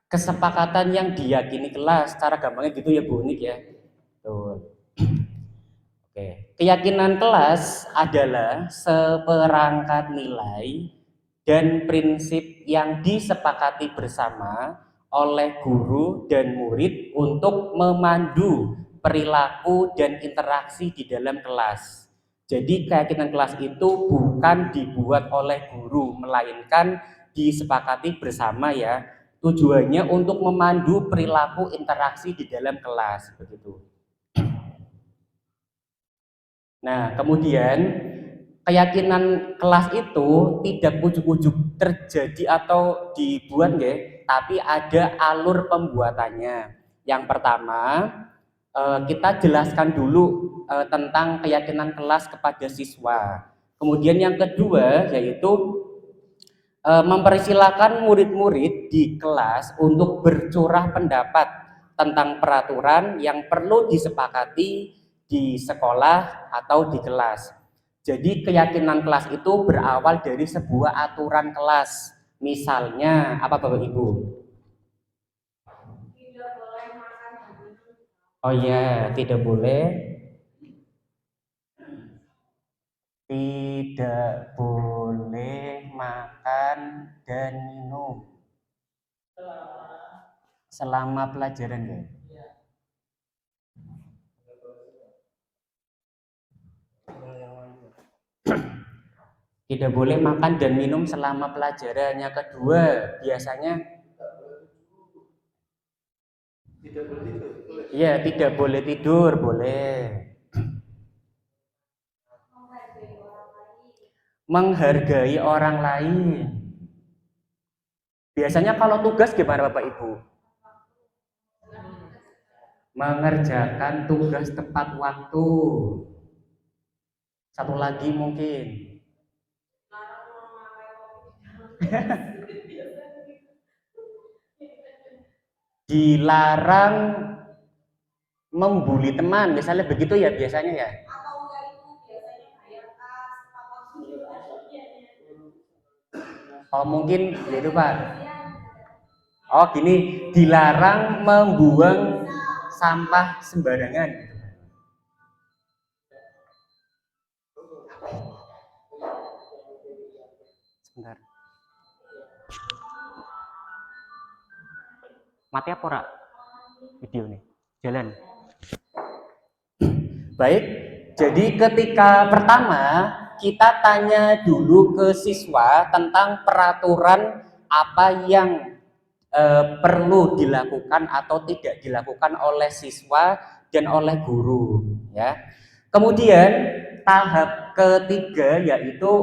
Kesepakatan yang diyakini kelas, cara gampangnya gitu ya Bu Unik ya. Tuh. Oke, keyakinan kelas adalah seperangkat nilai dan prinsip yang disepakati bersama oleh guru dan murid untuk memandu perilaku dan interaksi di dalam kelas. Jadi keyakinan kelas itu bukan dibuat oleh guru, melainkan disepakati bersama ya. Tujuannya untuk memandu perilaku interaksi di dalam kelas, begitu. Nah, kemudian keyakinan kelas itu tidak ujuk-ujuk terjadi atau dibuat ya, tapi ada alur pembuatannya. Yang pertama, kita jelaskan dulu tentang keyakinan kelas kepada siswa. Kemudian yang kedua yaitu mempersilahkan murid-murid di kelas untuk bercurah pendapat tentang peraturan yang perlu disepakati di sekolah atau di kelas. Jadi keyakinan kelas itu berawal dari sebuah aturan kelas. Misalnya apa Bapak Ibu?
Tidak boleh makan.
Oh ya, tidak boleh makan dan minum selama pelajaran ya. Tidak boleh makan dan minum selama pelajaran. Yang kedua, biasanya
Tidak boleh tidur.
ya tidak boleh tidur, boleh. Menghargai orang lain. Biasanya kalau tugas gimana Bapak Ibu? Mengerjakan tugas tepat waktu. Satu lagi mungkin. Dilarang membuli teman, misalnya begitu ya biasanya ya. Oh mungkin gitu Pak. Oh gini, dilarang membuang sampah sembarangan. Sebentar. Mati apa ora? Video nih. Jalan. Baik. Jadi ketika pertama kita tanya dulu ke siswa tentang peraturan apa yang perlu dilakukan atau tidak dilakukan oleh siswa dan oleh guru ya. Kemudian tahap ketiga yaitu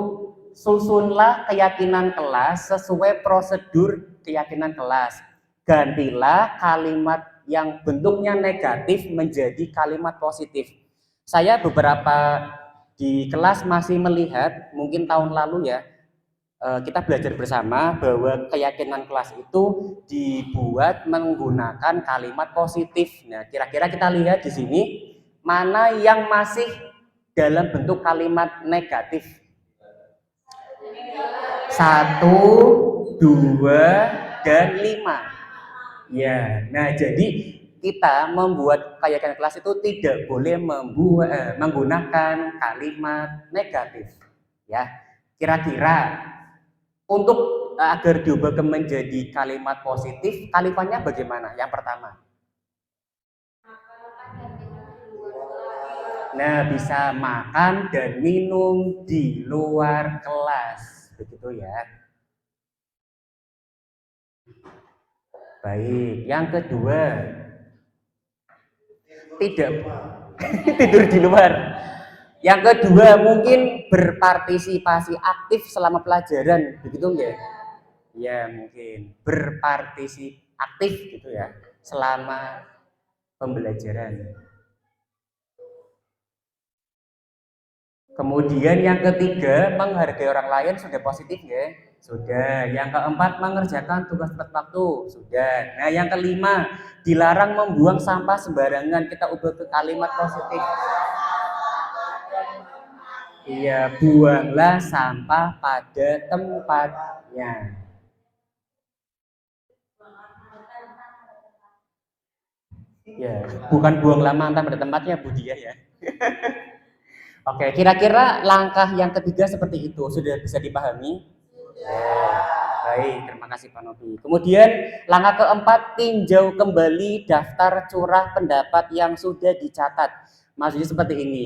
susunlah keyakinan kelas sesuai prosedur keyakinan kelas. Gantilah kalimat yang bentuknya negatif menjadi kalimat positif. Saya beberapa di kelas masih melihat, mungkin tahun lalu ya, kita belajar bersama bahwa keyakinan kelas itu dibuat menggunakan kalimat positif. Nah, kira-kira kita lihat di sini mana yang masih dalam bentuk kalimat negatif. 1, 2, dan 5. Ya, nah jadi kita membuat keyakinan kelas itu tidak boleh menggunakan kalimat negatif. Ya, kira-kira untuk agar diubah menjadi kalimat positif, kalimatnya bagaimana? Yang pertama. Nah, bisa makan dan minum di luar kelas, begitu ya. Baik, yang kedua, tidak tidur di luar. Yang kedua, mungkin berpartisipasi aktif selama pelajaran, begitu enggak? Ya, mungkin berpartisipasi aktif gitu ya, selama pembelajaran. Kemudian yang ketiga, menghargai orang lain sudah positif ya? Sudah. Yang keempat, mengerjakan tugas tepat waktu. Sudah. Nah, yang kelima, dilarang membuang sampah sembarangan. Kita ubah ke kalimat positif. Iya, buanglah sampah pada tempatnya. Ya, bukan buanglah mantan pada tempatnya, Bu Dia ya. Oke, kira-kira langkah yang ketiga seperti itu sudah bisa dipahami? Baik, terima kasih Pak Novi. Kemudian langkah keempat, tinjau kembali daftar curah pendapat yang sudah dicatat. Maksudnya seperti ini.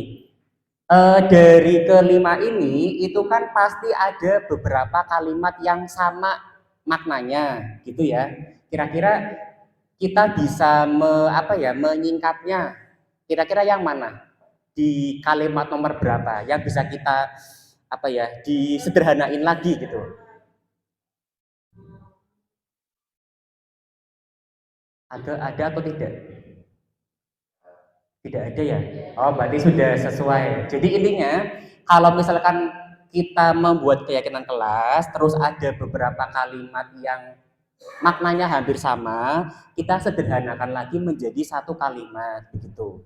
Dari kelima ini itu kan pasti ada beberapa kalimat yang sama maknanya, gitu ya. Kira-kira kita bisa menyingkatnya. Kira-kira yang mana? Di kalimat nomor berapa yang bisa kita disederhanain lagi gitu. Ada atau tidak? Tidak ada ya? Oh, berarti sudah sesuai. Jadi intinya kalau misalkan kita membuat keyakinan kelas terus ada beberapa kalimat yang maknanya hampir sama, kita sederhanakan lagi menjadi satu kalimat begitu.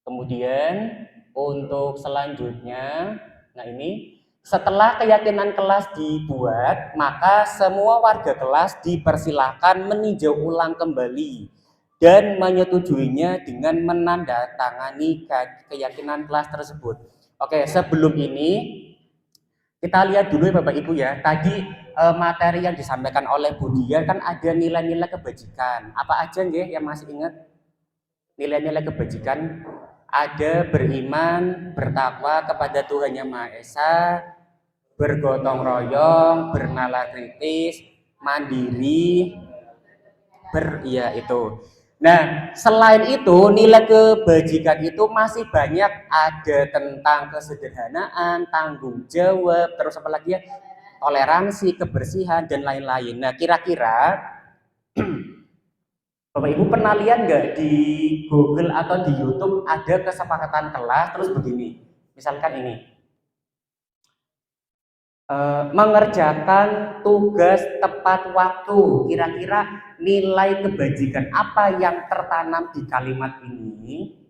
Kemudian untuk selanjutnya, nah ini setelah keyakinan kelas dibuat, maka semua warga kelas dipersilahkan meninjau ulang kembali dan menyetujuinya dengan menandatangani keyakinan kelas tersebut. Oke, sebelum ini kita lihat dulu ya Bapak Ibu ya. Tadi materi yang disampaikan oleh Bu Dia kan ada nilai-nilai kebajikan. Apa aja nggih yang masih ingat? Nilai-nilai kebajikan ada beriman, bertakwa kepada Tuhan Yang Maha Esa, bergotong royong, bernalar kritis, mandiri, itu. Nah, selain itu nilai kebajikan itu masih banyak, ada tentang kesederhanaan, tanggung jawab, terus apa lagi ya? Toleransi, kebersihan dan lain-lain. Nah, kira-kira Bapak Ibu pernah lihat nggak di Google atau di YouTube ada kesepakatan kelas terus begini, misalkan ini, mengerjakan tugas tepat waktu. Kira-kira nilai kebajikan apa yang tertanam di kalimat ini?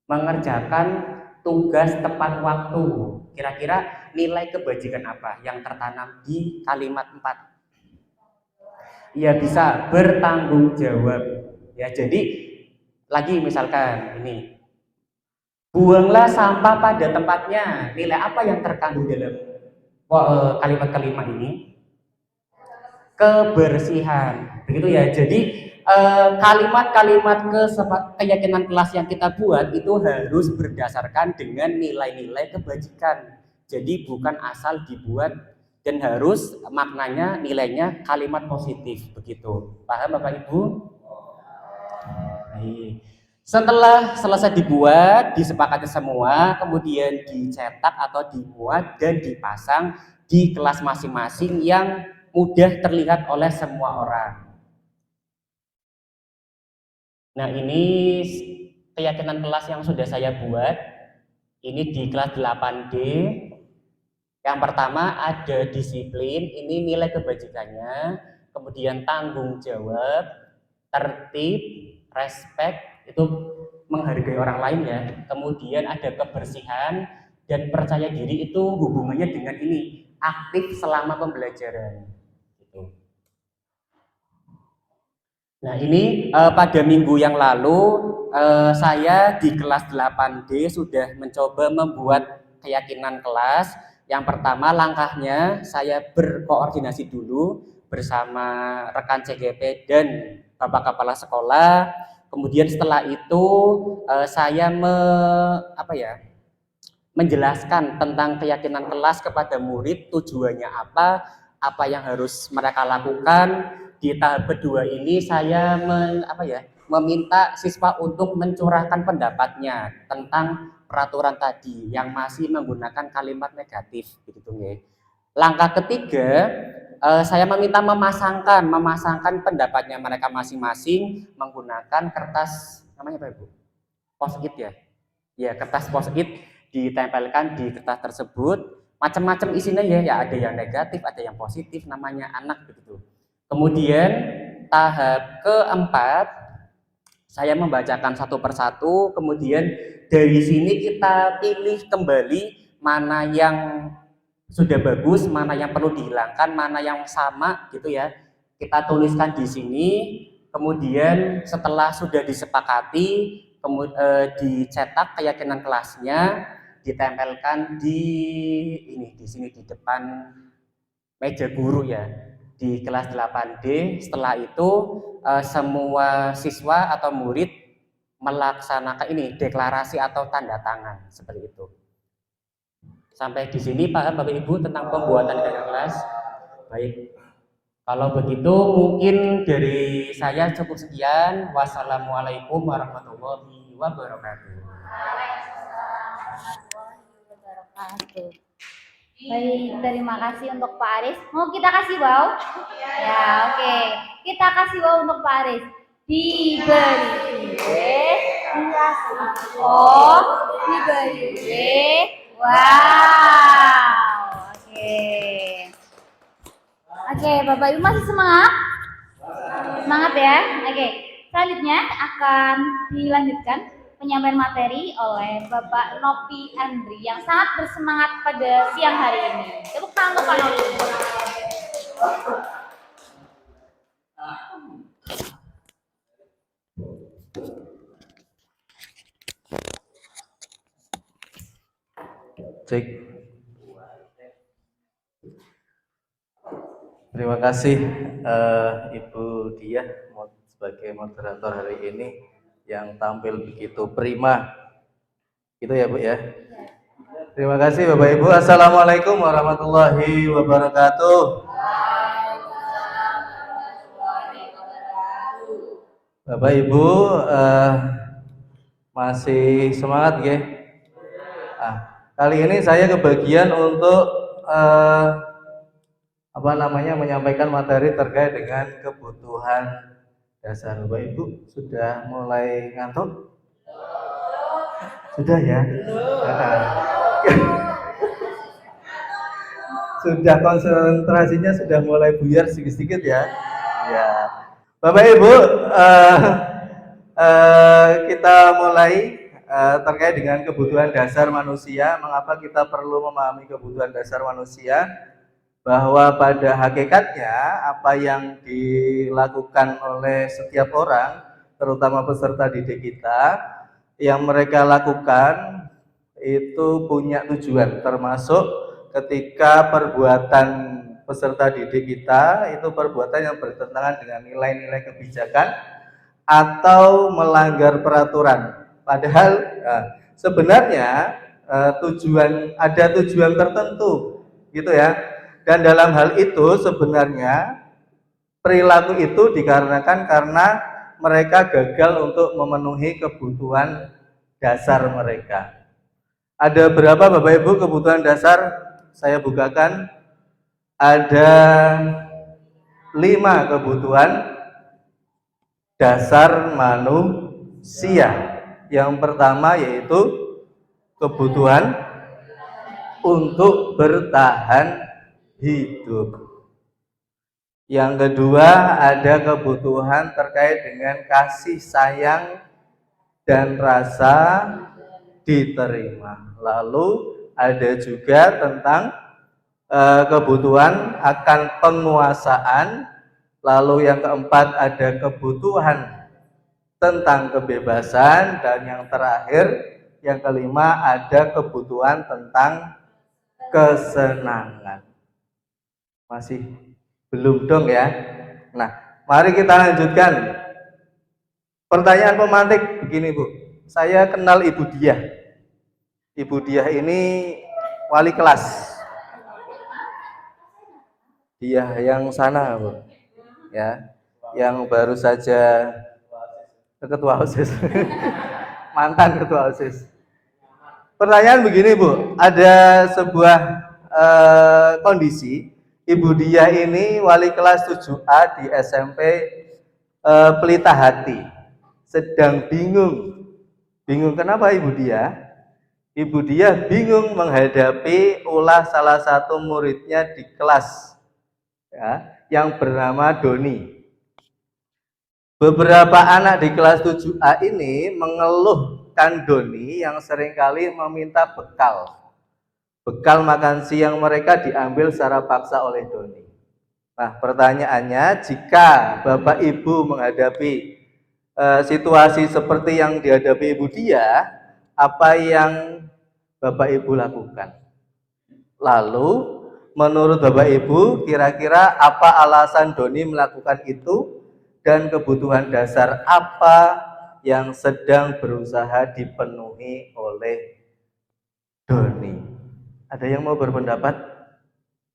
Mengerjakan tugas tepat waktu. Kira-kira nilai kebajikan apa yang tertanam di kalimat 4? Ya, bisa bertanggung jawab. Ya, jadi lagi misalkan ini, buanglah sampah pada tempatnya. Nilai apa yang terkandung dalam kalimat-kalimat ini? Kebersihan. Begitu ya. Jadi kalimat-kalimat keyakinan kelas yang kita buat itu harus berdasarkan dengan nilai-nilai kebajikan. Jadi bukan asal dibuat, dan harus maknanya, nilainya kalimat positif begitu. Paham Bapak Ibu? Baik. Setelah selesai dibuat, disepakati semua, kemudian dicetak atau dimuat dan dipasang di kelas masing-masing yang mudah terlihat oleh semua orang. Nah, ini keyakinan kelas yang sudah saya buat. Ini di kelas 8D. Yang pertama ada disiplin, ini nilai kebajikannya, kemudian tanggung jawab, tertib, respect, itu menghargai orang lain ya. Kemudian ada kebersihan dan percaya diri, itu hubungannya dengan ini, aktif selama pembelajaran. Gitu. Nah ini pada minggu yang lalu saya di kelas 8D sudah mencoba membuat keyakinan kelas. Yang pertama langkahnya saya berkoordinasi dulu bersama rekan CGP dan Bapak Kepala Sekolah. Kemudian setelah itu saya menjelaskan tentang keyakinan kelas kepada murid, tujuannya apa yang harus mereka lakukan. Di tahap kedua ini saya meminta siswa untuk mencurahkan pendapatnya tentang peraturan tadi yang masih menggunakan kalimat negatif, begitu ya. Langkah ketiga, saya meminta memasangkan pendapatnya mereka masing-masing menggunakan kertas, namanya apa Ibu? Post-it ya? Ya, kertas post-it ditempelkan di kertas tersebut, macam-macam isinya ya, ada yang negatif, ada yang positif, namanya anak begitu. Kemudian tahap keempat, saya membacakan satu persatu, kemudian dari sini kita pilih kembali mana yang sudah bagus, mana yang perlu dihilangkan, mana yang sama gitu ya. Kita tuliskan di sini, kemudian setelah sudah disepakati, dicetak keyakinan kelasnya, ditempelkan di sini di depan meja guru ya. Di kelas 8D. Setelah itu semua siswa atau murid melaksanakan ini deklarasi atau tanda tangan seperti itu. Sampai di sini paham Bapak Ibu tentang pembuatan keyakinan kelas? Baik. Kalau begitu mungkin dari saya cukup sekian. Wassalamualaikum warahmatullahi wabarakatuh.
Baik, terima kasih untuk Pak Aris. Mau kita kasih wow? Ya, oke. Kita kasih wow untuk Pak Aris. Diberi dikasih oh, diberi wow. Oke, Bapak Ibu masih semangat? Semangat ya. Oke. Selanjutnya akan dilanjutkan penyampaian materi oleh Bapak Nopi Andri yang sangat bersemangat pada siang hari ini. Tepuk tangan untuk Pak Nopi.
Cek. Terima kasih Ibu Diah sebagai moderator hari ini yang tampil begitu prima. Gitu ya Bu ya. Terima kasih Bapak Ibu. Assalamualaikum warahmatullahi wabarakatuh. Bapak Ibu masih semangat ya? Kali ini saya kebagian untuk menyampaikan materi terkait dengan kebutuhan dasar. Bapak Ibu sudah mulai ngantuk? Sudah ya? Sudah konsentrasinya sudah mulai buyar sedikit-sedikit ya? Ya. Bapak Ibu, kita mulai terkait dengan kebutuhan dasar manusia. Mengapa kita perlu memahami kebutuhan dasar manusia? Bahwa pada hakikatnya apa yang dilakukan oleh setiap orang, terutama peserta didik kita, yang mereka lakukan itu punya tujuan, termasuk ketika perbuatan peserta didik kita itu perbuatan yang bertentangan dengan nilai-nilai kebijakan atau melanggar peraturan. Padahal sebenarnya ada tujuan tertentu gitu ya. Dan dalam hal itu sebenarnya perilaku itu dikarenakan karena mereka gagal untuk memenuhi kebutuhan dasar mereka. Ada berapa Bapak Ibu kebutuhan dasar? Saya bukakan. Ada 5 kebutuhan dasar manusia. Yang pertama yaitu kebutuhan untuk bertahan hidup. Yang kedua, ada kebutuhan terkait dengan kasih sayang dan rasa diterima. Lalu ada juga tentang kebutuhan akan penguasaan. Lalu yang keempat ada kebutuhan tentang kebebasan, dan yang terakhir, yang kelima ada kebutuhan tentang kesenangan. Masih belum dong ya? Nah, mari kita lanjutkan. Pertanyaan pemantik begini, Bu. Saya kenal Ibu Diah. Ibu Diah ini wali kelas. Diah yang sana, Bu. Ya, yang baru saja ketua OSIS. Mantan ketua OSIS. Pertanyaan begini, Bu. Ada sebuah kondisi. Ibu Diah ini wali kelas 7A di SMP Pelita Hati. Sedang bingung. Bingung kenapa Ibu Diah? Ibu Diah bingung menghadapi ulah salah satu muridnya di kelas, ya, yang bernama Doni. Beberapa anak di kelas 7A ini mengeluhkan Doni yang seringkali meminta bekal. Bekal makan siang mereka diambil secara paksa oleh Doni. Nah, pertanyaannya, jika Bapak Ibu menghadapi situasi seperti yang dihadapi Ibu Diah, apa yang Bapak Ibu lakukan? Lalu, menurut Bapak Ibu, kira-kira apa alasan Doni melakukan itu, dan kebutuhan dasar apa yang sedang berusaha dipenuhi oleh Doni? Ada yang mau berpendapat?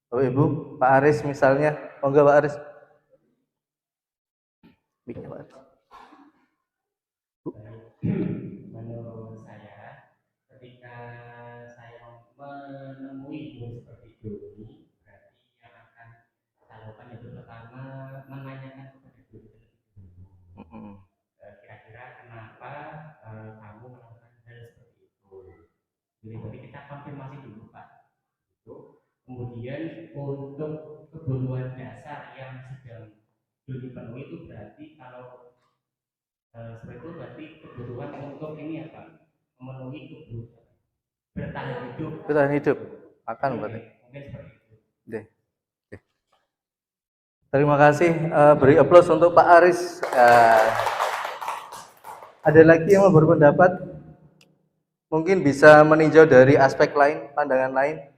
Bapak Ibu, Pak Aris misalnya, monggo Pak Aris.
Menurut saya, ketika saya menemui guru seperti Doni, berarti yang akan saya lakukan itu pertama menanyakan kepada guru dulu. Kira-kira kenapa kamu melakukan hal seperti itu? Jadi kita konfirmasi dulu, Pak. Kemudian untuk kebutuhan dasar yang sedang dipenuhi itu berarti kalau seperti itu berarti kebutuhan untuk ini ya Pak, memenuhi kebutuhan bertahan hidup.
Bertahan hidup, akan berarti.
Mungkin seperti itu.
Deh. Terima kasih. Beri aplaus untuk Pak Aris. Ada lagi yang mau berpendapat? Mungkin bisa meninjau dari aspek lain, pandangan lain.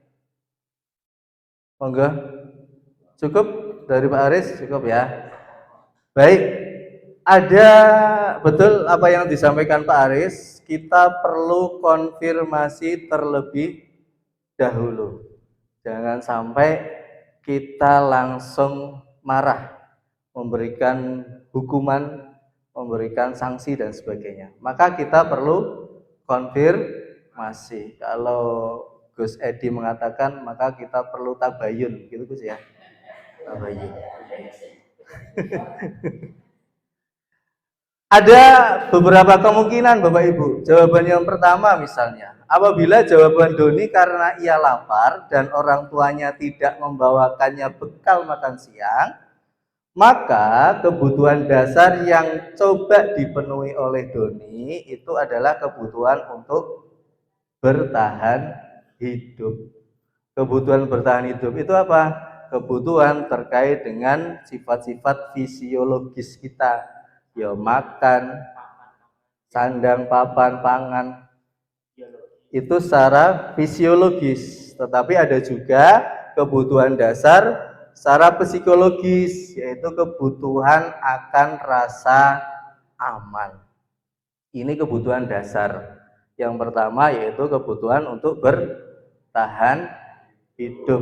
Monggo. Cukup dari Pak Aris, cukup ya. Baik. Ada betul apa yang disampaikan Pak Aris, kita perlu konfirmasi terlebih dahulu. Jangan sampai kita langsung marah, memberikan hukuman, memberikan sanksi dan sebagainya. Maka kita perlu konfirmasi. Kalau Gus Edi mengatakan, maka kita perlu tabayun, gitu Gus ya. Tabayun. Ada beberapa kemungkinan Bapak Ibu. Jawaban yang pertama misalnya, apabila jawaban Doni karena ia lapar dan orang tuanya tidak membawakannya bekal makan siang, maka kebutuhan dasar yang coba dipenuhi oleh Doni itu adalah kebutuhan untuk bertahan hidup. Kebutuhan bertahan hidup itu apa? Kebutuhan terkait dengan sifat-sifat fisiologis kita. Ya makan, sandang, papan, pangan. Itu secara fisiologis. Tetapi ada juga kebutuhan dasar secara psikologis, yaitu kebutuhan akan rasa aman. Ini kebutuhan dasar. Yang pertama yaitu kebutuhan untuk bertahan hidup.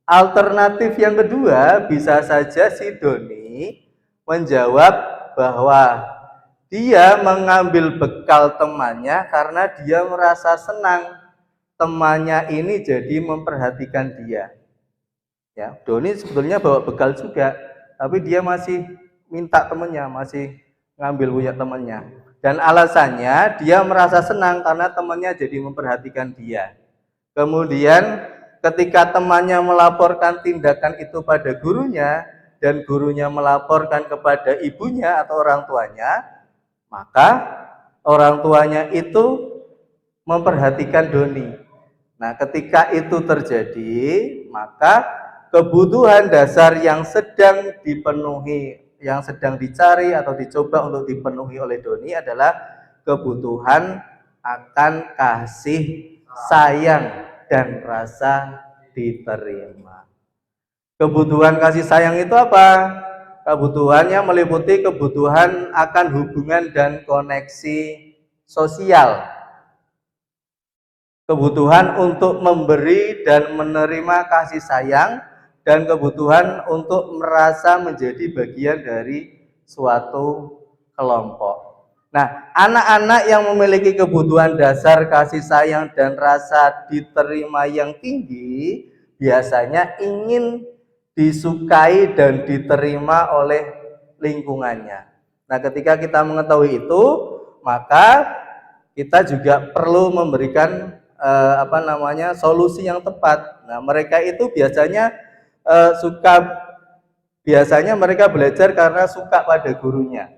Alternatif yang kedua, bisa saja si Doni menjawab bahwa dia mengambil bekal temannya karena dia merasa senang temannya ini jadi memperhatikan dia. Ya, Doni sebetulnya bawa bekal juga, tapi dia masih minta temannya, masih ngambil punya temannya. Dan alasannya dia merasa senang karena temannya jadi memperhatikan dia. Kemudian ketika temannya melaporkan tindakan itu pada gurunya dan gurunya melaporkan kepada ibunya atau orang tuanya, maka orang tuanya itu memperhatikan Doni. Nah, ketika itu terjadi, maka kebutuhan dasar yang sedang dipenuhi, yang sedang dicari atau dicoba untuk dipenuhi oleh Doni adalah kebutuhan akan kasih sayang dan rasa diterima. Kebutuhan kasih sayang itu apa? Kebutuhannya meliputi kebutuhan akan hubungan dan koneksi sosial. Kebutuhan untuk memberi dan menerima kasih sayang, dan kebutuhan untuk merasa menjadi bagian dari suatu kelompok. Nah, anak-anak yang memiliki kebutuhan dasar kasih sayang dan rasa diterima yang tinggi biasanya ingin disukai dan diterima oleh lingkungannya. Nah, ketika kita mengetahui itu, maka kita juga perlu memberikan solusi yang tepat. Nah, mereka itu biasanya mereka belajar karena suka pada gurunya.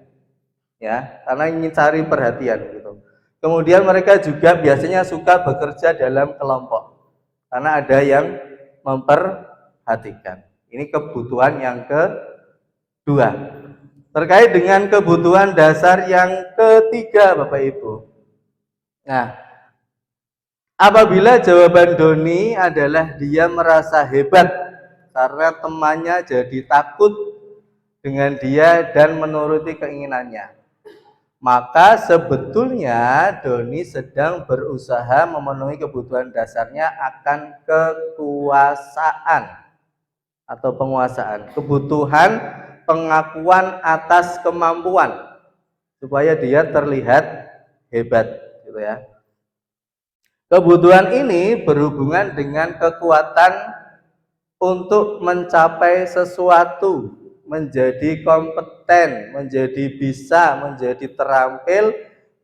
Ya, karena ingin cari perhatian gitu. Kemudian mereka juga biasanya suka bekerja dalam kelompok karena ada yang memperhatikan. Ini kebutuhan yang kedua. Terkait dengan kebutuhan dasar yang ketiga, Bapak Ibu. Nah, apabila jawaban Doni adalah dia merasa hebat karena temannya jadi takut dengan dia dan menuruti keinginannya, maka sebetulnya Doni sedang berusaha memenuhi kebutuhan dasarnya akan kekuasaan atau penguasaan, kebutuhan pengakuan atas kemampuan supaya dia terlihat hebat, gitu ya. Kebutuhan ini berhubungan dengan kekuatan untuk mencapai sesuatu, menjadi kompeten, menjadi bisa, menjadi terampil,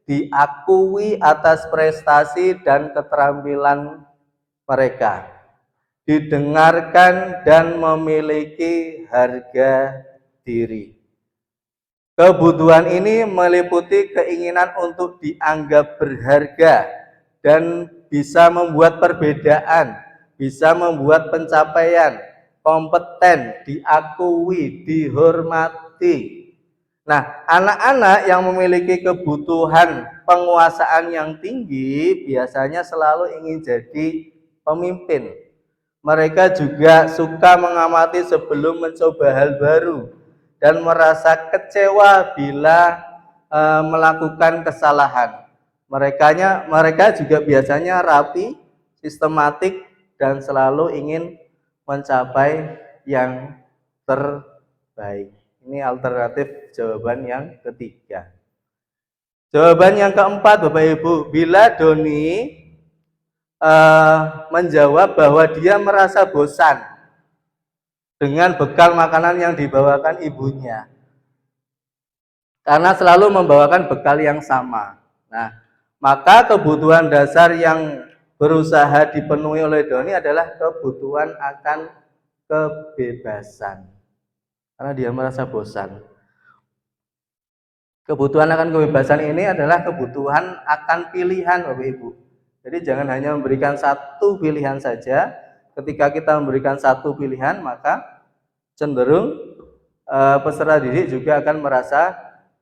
diakui atas prestasi dan keterampilan mereka, didengarkan dan memiliki harga diri. Kebutuhan ini meliputi keinginan untuk dianggap berharga dan bisa membuat perbedaan, bisa membuat pencapaian, kompeten, diakui, dihormati. Nah, anak-anak yang memiliki kebutuhan penguasaan yang tinggi biasanya selalu ingin jadi pemimpin. Mereka juga suka mengamati sebelum mencoba hal baru dan merasa kecewa bila melakukan kesalahan. Mereka juga biasanya rapi, sistematik, dan selalu ingin mencapai yang terbaik. Ini alternatif jawaban yang ketiga. Jawaban yang keempat, Bapak Ibu, bila Doni menjawab bahwa dia merasa bosan dengan bekal makanan yang dibawakan ibunya, karena selalu membawakan bekal yang sama. Nah, maka kebutuhan dasar yang berusaha dipenuhi oleh Doni adalah kebutuhan akan kebebasan, karena dia merasa bosan. Kebutuhan akan kebebasan ini adalah kebutuhan akan pilihan, Bapak Ibu. Jadi jangan hanya memberikan satu pilihan saja. Ketika kita memberikan satu pilihan, maka cenderung peserta didik juga akan merasa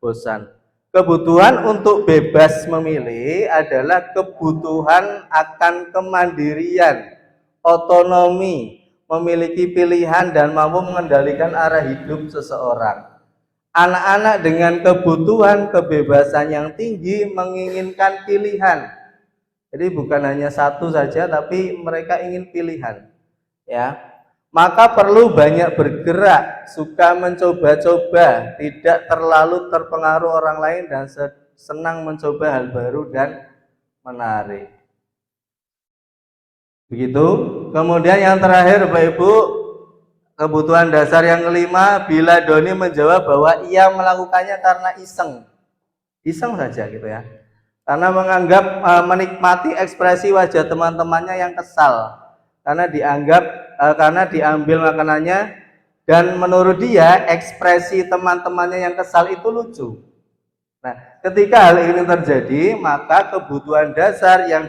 bosan. Kebutuhan untuk bebas memilih adalah kebutuhan akan kemandirian, otonomi, memiliki pilihan dan mampu mengendalikan arah hidup seseorang. Anak-anak dengan kebutuhan kebebasan yang tinggi menginginkan pilihan. Jadi bukan hanya satu saja, tapi mereka ingin pilihan. Ya, maka perlu banyak bergerak, suka mencoba-coba, tidak terlalu terpengaruh orang lain dan senang mencoba hal baru dan menarik. Begitu. Kemudian yang terakhir, Bapak Ibu, kebutuhan dasar yang kelima, bila Doni menjawab bahwa ia melakukannya karena iseng. iseng saja gitu ya. Karena menganggap menikmati ekspresi wajah teman-temannya yang kesal, karena diambil makanannya, dan menurut dia ekspresi teman-temannya yang kesal itu lucu. Nah, ketika hal ini terjadi, maka kebutuhan dasar yang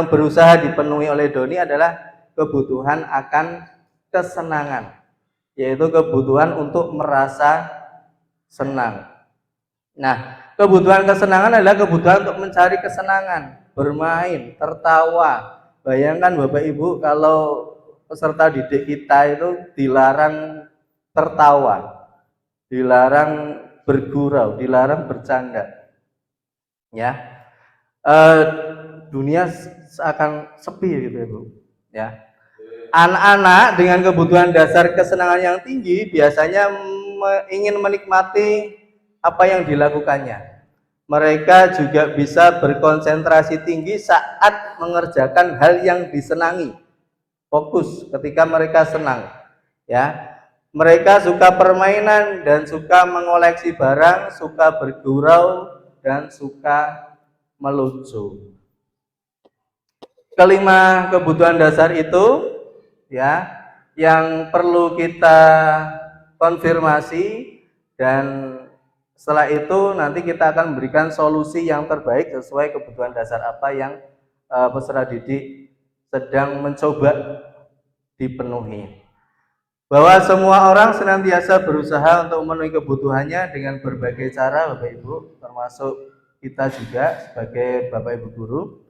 berusaha dipenuhi oleh Doni adalah kebutuhan akan kesenangan, yaitu kebutuhan untuk merasa senang. Nah, kebutuhan kesenangan adalah kebutuhan untuk mencari kesenangan, bermain, tertawa. Bayangkan Bapak Ibu kalau peserta didik kita itu dilarang tertawa, dilarang bergurau, dilarang bercanda. Ya, dunia akan sepi gitu ya Bu. Ya, anak-anak dengan kebutuhan dasar kesenangan yang tinggi biasanya ingin menikmati apa yang dilakukannya. Mereka juga bisa berkonsentrasi tinggi saat mengerjakan hal yang disenangi. Fokus ketika mereka senang. Ya, mereka suka permainan dan suka mengoleksi barang, suka bergurau dan suka melucu. Kelima kebutuhan dasar itu ya yang perlu kita konfirmasi, dan setelah itu nanti kita akan memberikan solusi yang terbaik sesuai kebutuhan dasar apa yang peserta didik sedang mencoba dipenuhi. Bahwa semua orang senantiasa berusaha untuk memenuhi kebutuhannya dengan berbagai cara Bapak Ibu, termasuk kita juga sebagai Bapak Ibu guru.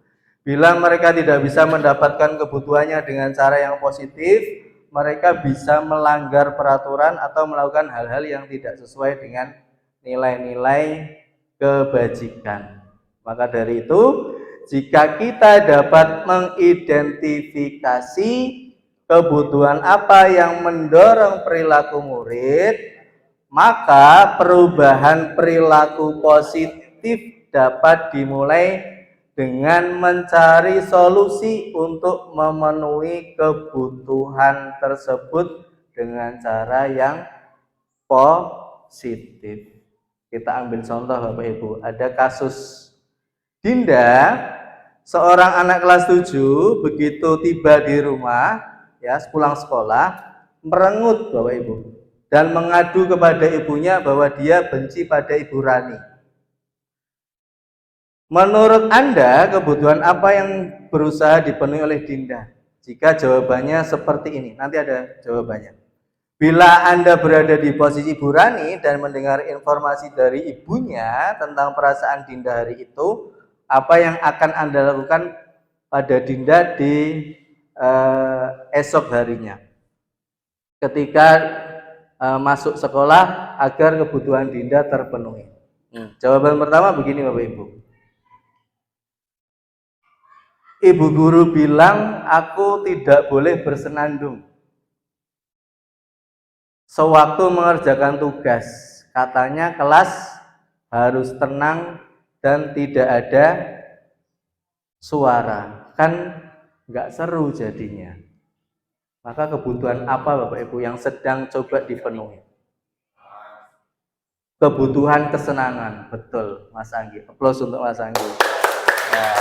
Bila mereka tidak bisa mendapatkan kebutuhannya dengan cara yang positif, mereka bisa melanggar peraturan atau melakukan hal-hal yang tidak sesuai dengan nilai-nilai kebajikan. Maka dari itu, jika kita dapat mengidentifikasi kebutuhan apa yang mendorong perilaku murid, maka perubahan perilaku positif dapat dimulai dengan mencari solusi untuk memenuhi kebutuhan tersebut dengan cara yang positif. Kita ambil contoh Bapak Ibu, ada kasus Dinda, seorang anak kelas 7, begitu tiba di rumah, ya pulang sekolah, merengut Bapak Ibu, dan mengadu kepada ibunya bahwa dia benci pada Ibu Rani. Menurut Anda, kebutuhan apa yang berusaha dipenuhi oleh Dinda? Jika jawabannya seperti ini, nanti ada jawabannya. Bila Anda berada di posisi Ibu Rani dan mendengar informasi dari ibunya tentang perasaan Dinda hari itu, apa yang akan Anda lakukan pada Dinda di esok harinya? Ketika masuk sekolah agar kebutuhan Dinda terpenuhi. Jawaban pertama begini Bapak Ibu. Ibu guru bilang aku tidak boleh bersenandung sewaktu mengerjakan tugas. Katanya kelas harus tenang dan tidak ada suara. Kan nggak seru jadinya. Maka kebutuhan apa Bapak Ibu yang sedang coba dipenuhi? Kebutuhan kesenangan. Betul Mas Anggi. Aplaus untuk Mas Anggi. Ya.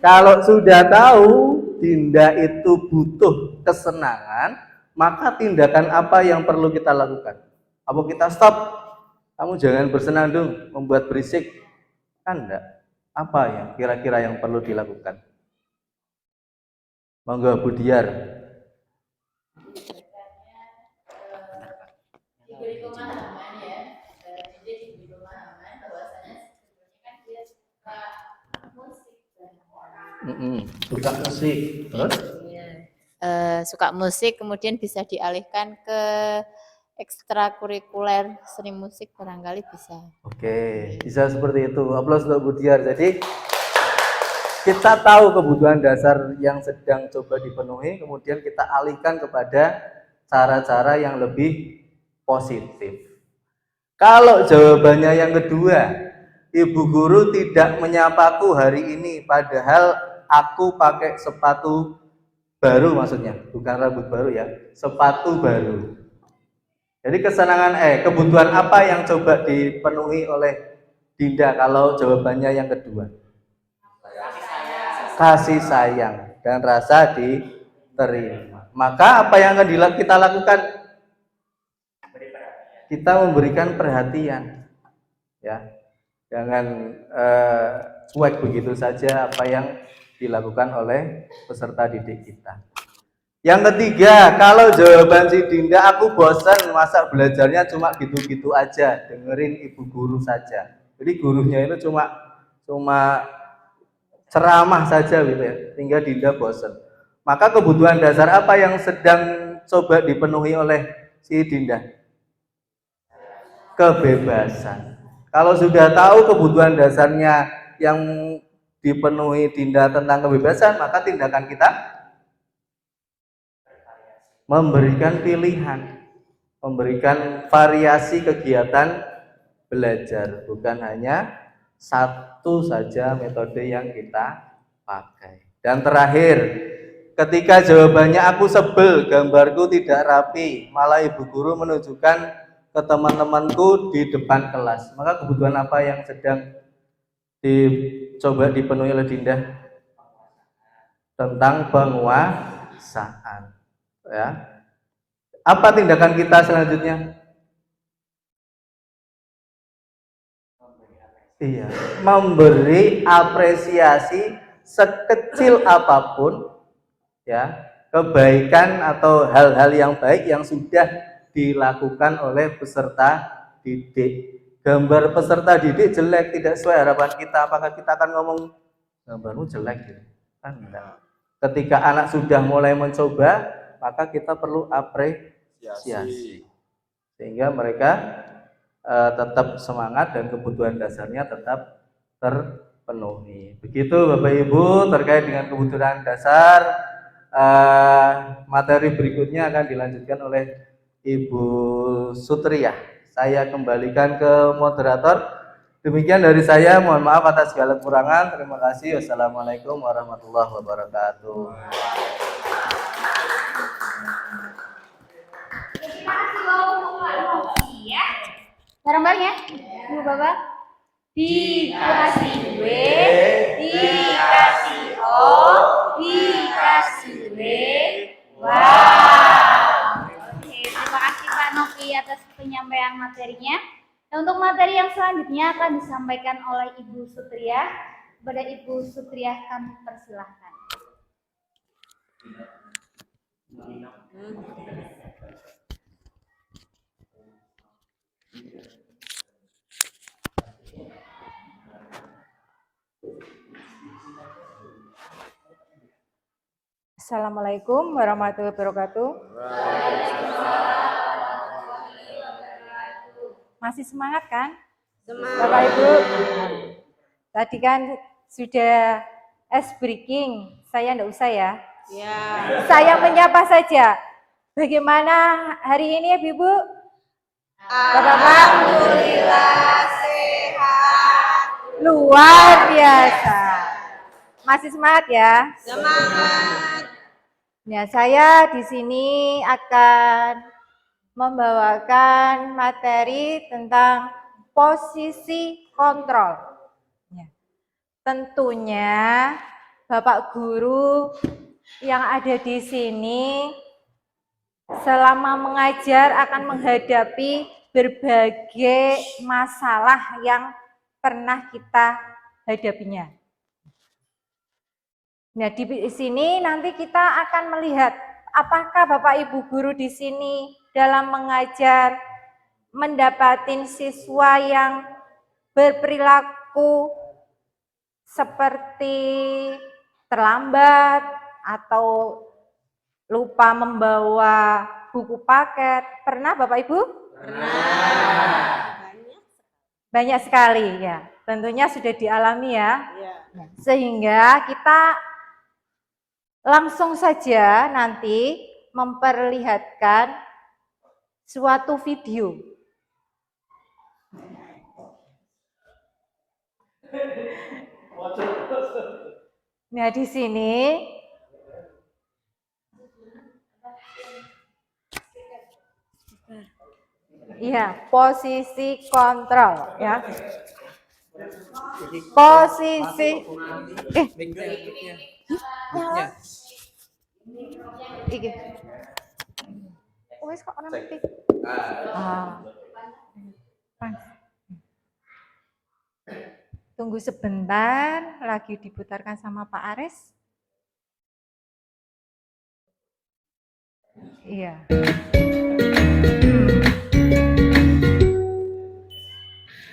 Kalau sudah tahu Dinda itu butuh kesenangan, maka tindakan apa yang perlu kita lakukan? Apa kita stop? Kamu jangan bersenandung, membuat berisik. Kan enggak. Apa yang kira-kira yang perlu dilakukan? Monggo Bu Diar.
Diberi pemahaman ya, jadi diberi pemahaman bahwasanya sebetulnya kan dia suka musik dan
Bukan musik. Terus?
suka musik, kemudian bisa dialihkan ke ekstrakurikuler seni musik barangkali bisa.
Oke, bisa seperti itu. Aplaus untuk Bu Diar. Jadi kita tahu kebutuhan dasar yang sedang coba dipenuhi, kemudian kita alihkan kepada cara-cara yang lebih positif. Kalau jawabannya yang kedua, Ibu guru tidak menyapaku hari ini, padahal aku pakai sepatu baru, maksudnya bukan rambut baru ya, sepatu baru. Jadi kebutuhan apa yang coba dipenuhi oleh Dinda kalau jawabannya yang kedua? Kasih sayang dan rasa diterima. Maka apa yang akan kita lakukan? Kita memberikan perhatian, ya. Jangan cuek begitu saja apa yang dilakukan oleh peserta didik kita. Yang ketiga, kalau jawaban si Dinda, aku bosan, masa belajarnya cuma gitu-gitu aja, dengerin ibu guru saja. Jadi gurunya itu cuma ceramah saja gitu ya, sehingga Dinda bosan. Maka kebutuhan dasar apa yang sedang coba dipenuhi oleh si Dinda? Kebebasan. Kalau sudah tahu kebutuhan dasarnya yang dipenuhi Dinda tentang kebebasan, maka tindakan kita memberikan pilihan, memberikan variasi kegiatan belajar, bukan hanya satu saja metode yang kita pakai. Dan terakhir, ketika jawabannya aku sebel, gambarku tidak rapi, malah ibu guru menunjukkan ke teman-temanku di depan kelas, maka kebutuhan apa yang sedang dicoba dipenuhi oleh Dinda? Tentang penguasaan, ya. Apa tindakan kita selanjutnya? Iya, memberi apresiasi sekecil apapun, ya, kebaikan atau hal-hal yang baik yang sudah dilakukan oleh peserta didik. Gambar peserta didik jelek, tidak sesuai harapan kita, apakah kita akan ngomong gambarmu jelek gitu? Kan enggak. Ketika anak sudah mulai mencoba, maka kita perlu apresiasi sehingga mereka tetap semangat dan kebutuhan dasarnya tetap terpenuhi. Begitu Bapak Ibu terkait dengan kebutuhan dasar. Materi berikutnya akan dilanjutkan oleh Ibu Sutriyah. Saya kembalikan ke moderator. Demikian dari saya, mohon maaf atas segala kekurangan. Terima kasih. Wassalamualaikum warahmatullahi wabarakatuh.
Terima kasih Bapak Nopi ya. Bareng-bareng ya, Ibu Bapak. Dikasih W, dikasih O, dikasih W. Wow. Oke, terima kasih Pak Nopi atas penyampaian materinya. Dan untuk materi yang selanjutnya akan disampaikan oleh Ibu Sutriyah. Kepada Ibu Sutriyah kami persilahkan.
Assalamualaikum warahmatullahi wabarakatuh. Masih semangat kan? Semangat. Bapak Ibu, tadi kan sudah ice breaking, saya enggak usah ya? Ya. Saya menyapa saja. Bagaimana hari ini ya Ibu? Alhamdulillah sehat. Luar biasa. Masih semangat ya? Semangat. Ya, saya di sini akan membawakan materi tentang posisi kontrol. Ya. Tentunya Bapak Guru yang ada di sini selama mengajar akan menghadapi berbagai masalah yang pernah kita hadapinya. Nah, di sini nanti kita akan melihat apakah Bapak Ibu guru di sini dalam mengajar mendapatin siswa yang berperilaku seperti terlambat atau lupa membawa buku paket. Pernah Bapak Ibu? Pernah. Banyak sekali ya. Tentunya sudah dialami ya. Sehingga kita langsung saja nanti memperlihatkan suatu video. Nah, di sini Iya, posisi kontrol ya. Posisi nyala. Iki. Wes kok ana mati. Pas. Tunggu sebentar, lagi diputarkan sama Pak Aris. Iya.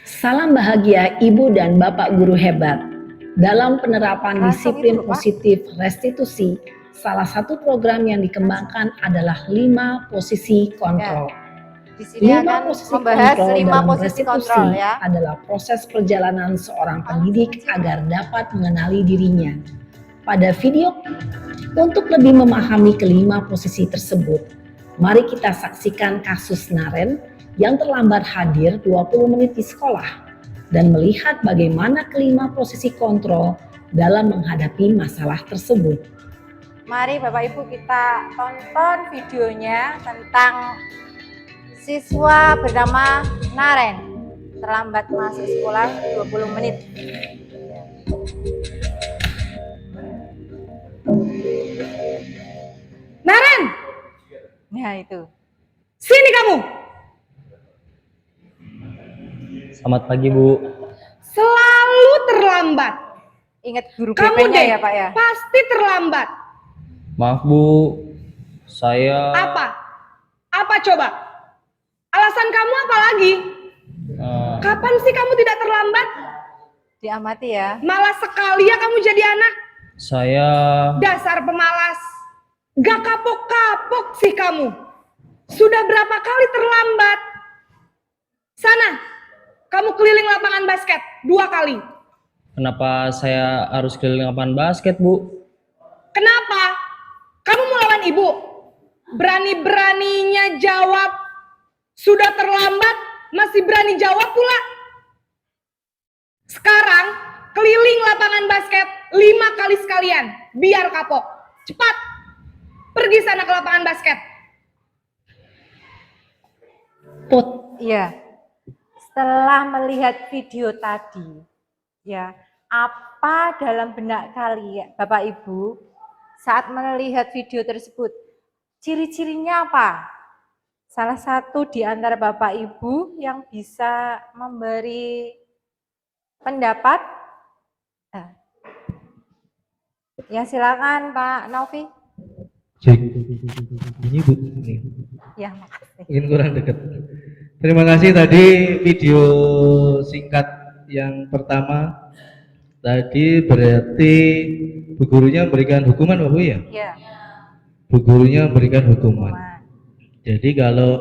Salam bahagia Ibu dan Bapak guru hebat. Dalam penerapan disiplin positif restitusi, salah satu program yang dikembangkan adalah 5 posisi kontrol.
Di sini
5
akan
posisi
membahas
kontrol
5
dalam
posisi
restitusi
kontrol ya.
adalah proses perjalanan seorang pendidik agar dapat mengenali dirinya. Pada video, untuk lebih memahami kelima posisi tersebut, mari kita saksikan kasus Naren yang terlambat hadir 20 menit di sekolah dan melihat bagaimana kelima posisi kontrol dalam menghadapi masalah tersebut.
Mari Bapak Ibu kita tonton videonya tentang siswa bernama Naren terlambat masuk sekolah 20 menit.
Naren,
Nah itu.
sini kamu.
Selamat pagi, Bu.
Selalu terlambat.
Ingat guru
Kamu
BP-nya
deh,
ya Pak ya.
pasti terlambat.
Maaf, Bu. Saya
Apa? Apa coba? Alasan kamu apa lagi? Kapan sih kamu tidak terlambat?
Diamati ya.
Malas sekali ya kamu jadi anak.
saya
Dasar pemalas. Gak kapok-kapok sih kamu. Sudah berapa kali terlambat? Sana, kamu keliling lapangan basket 2 kali.
kenapa saya harus keliling lapangan basket, Bu?
Kenapa? Kamu mau lawan ibu? Berani-beraninya jawab. Sudah terlambat, masih berani jawab pula. Sekarang, keliling lapangan basket 5 kali sekalian. Biar kapok. Cepat. Pergi sana ke lapangan basket.
Iya. Setelah melihat video tadi, ya, apa dalam benak kalian, Bapak Ibu, saat melihat video tersebut, ciri-cirinya apa? Salah satu di antara Bapak Ibu yang bisa memberi pendapat? Ya silakan Pak Novi.
Ini Bu, ini.
Ya makasih.
Ingin kurang dekat. Terima kasih tadi video singkat yang pertama. Tadi berarti bu gurunya memberikan hukuman, Bapak Bu ya?
Ya.
Bu gurunya memberikan hukuman. Jadi kalau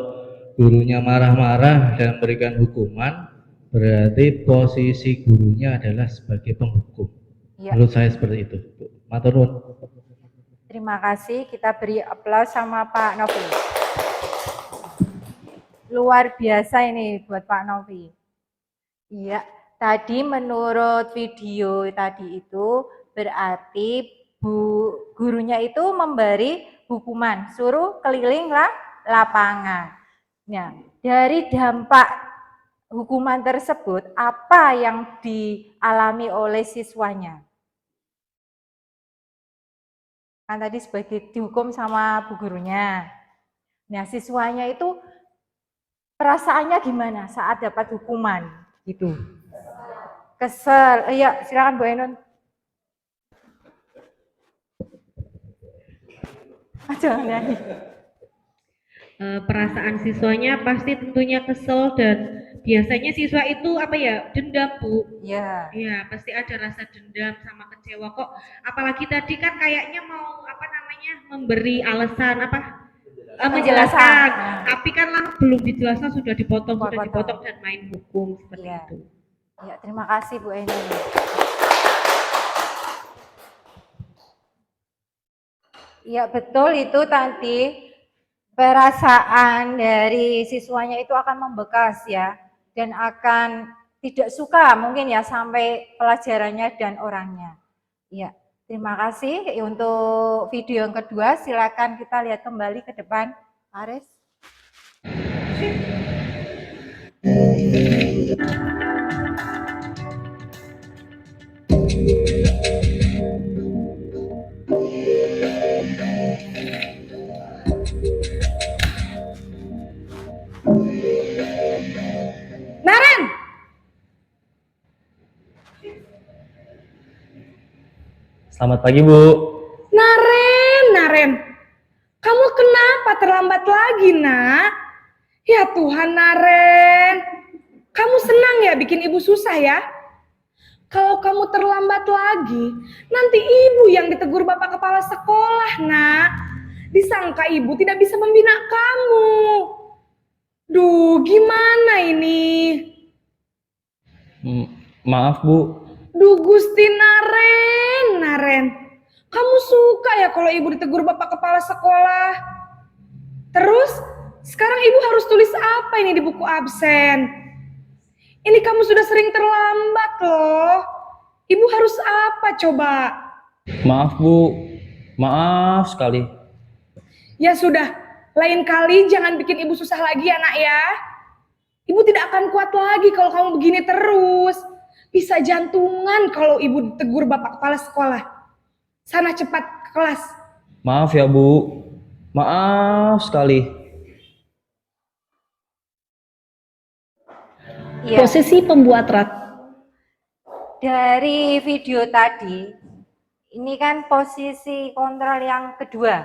gurunya marah-marah dan memberikan hukuman, berarti posisi gurunya adalah sebagai penghukum.
Ya.
Menurut saya seperti itu, Bu. Matur nuwun.
Terima kasih, kita beri aplaus sama Pak Novi. Luar biasa ini buat Pak Novi. Iya, tadi menurut video tadi itu berarti gurunya itu memberi hukuman, suruh keliling lapangan. Nah, dari dampak hukuman tersebut, apa yang dialami oleh siswanya? Kan tadi sebagai dihukum sama bu gurunya. Nah, siswanya itu perasaannya gimana saat dapat hukuman gitu? Kesel. Iya, silakan Bu Ainun. Jangan nyanyi.
Perasaan siswanya pasti tentunya kesel dan biasanya siswa itu apa ya, dendam Bu.
Iya.
Iya, pasti ada rasa dendam sama kecewa kok. Apalagi tadi kan kayaknya mau apa namanya memberi alasan apa? Menjelaskan. Tapi kan lah belum dijelaskan sudah dipotong dan main hukum seperti itu.
Ya, terima kasih Bu Ainun. Ya betul itu tadi perasaan dari siswanya itu akan membekas ya dan akan tidak suka mungkin ya sampai pelajarannya dan orangnya. Ya, terima kasih untuk video yang kedua. Silakan kita lihat kembali ke depan, Aris.
Naren,
Selamat pagi, Bu.
Naren, kamu kenapa terlambat lagi, nak? Ya Tuhan, Naren, kamu senang ya bikin ibu susah ya? Kalau kamu terlambat lagi, nanti ibu yang ditegur bapak kepala sekolah, nak. Disangka ibu tidak bisa membina kamu. Duh, gimana ini?
Maaf, Bu.
Duh, Gusti Naren. Kamu suka ya kalau ibu ditegur bapak kepala sekolah? Terus, sekarang ibu harus tulis apa ini di buku absen? Ini kamu sudah sering terlambat loh. Ibu harus apa coba?
Maaf, Bu. Maaf sekali.
Ya sudah, lain kali jangan bikin ibu susah lagi ya, nak ya. Ibu tidak akan kuat lagi kalau kamu begini terus. Bisa jantungan kalau ibu ditegur bapak kepala sekolah. Sana cepat ke kelas.
Maaf ya, Bu. Maaf sekali.
Iya.
Posisi pembuat
Dari video tadi, ini kan posisi kontrol yang kedua.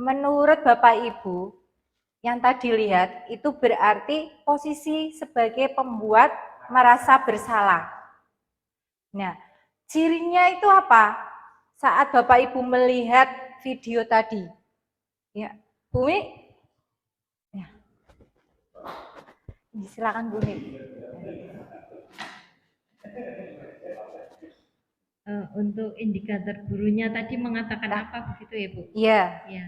Menurut Bapak Ibu, yang tadi lihat, itu berarti posisi sebagai pembuat merasa bersalah. Nah, cirinya itu apa? Saat Bapak Ibu melihat video tadi. Ya, Bu Mi? Ya. Silakan Bu Mi.
Untuk indikator gurunya tadi mengatakan apa begitu ya Bu?
Iya.
Ya.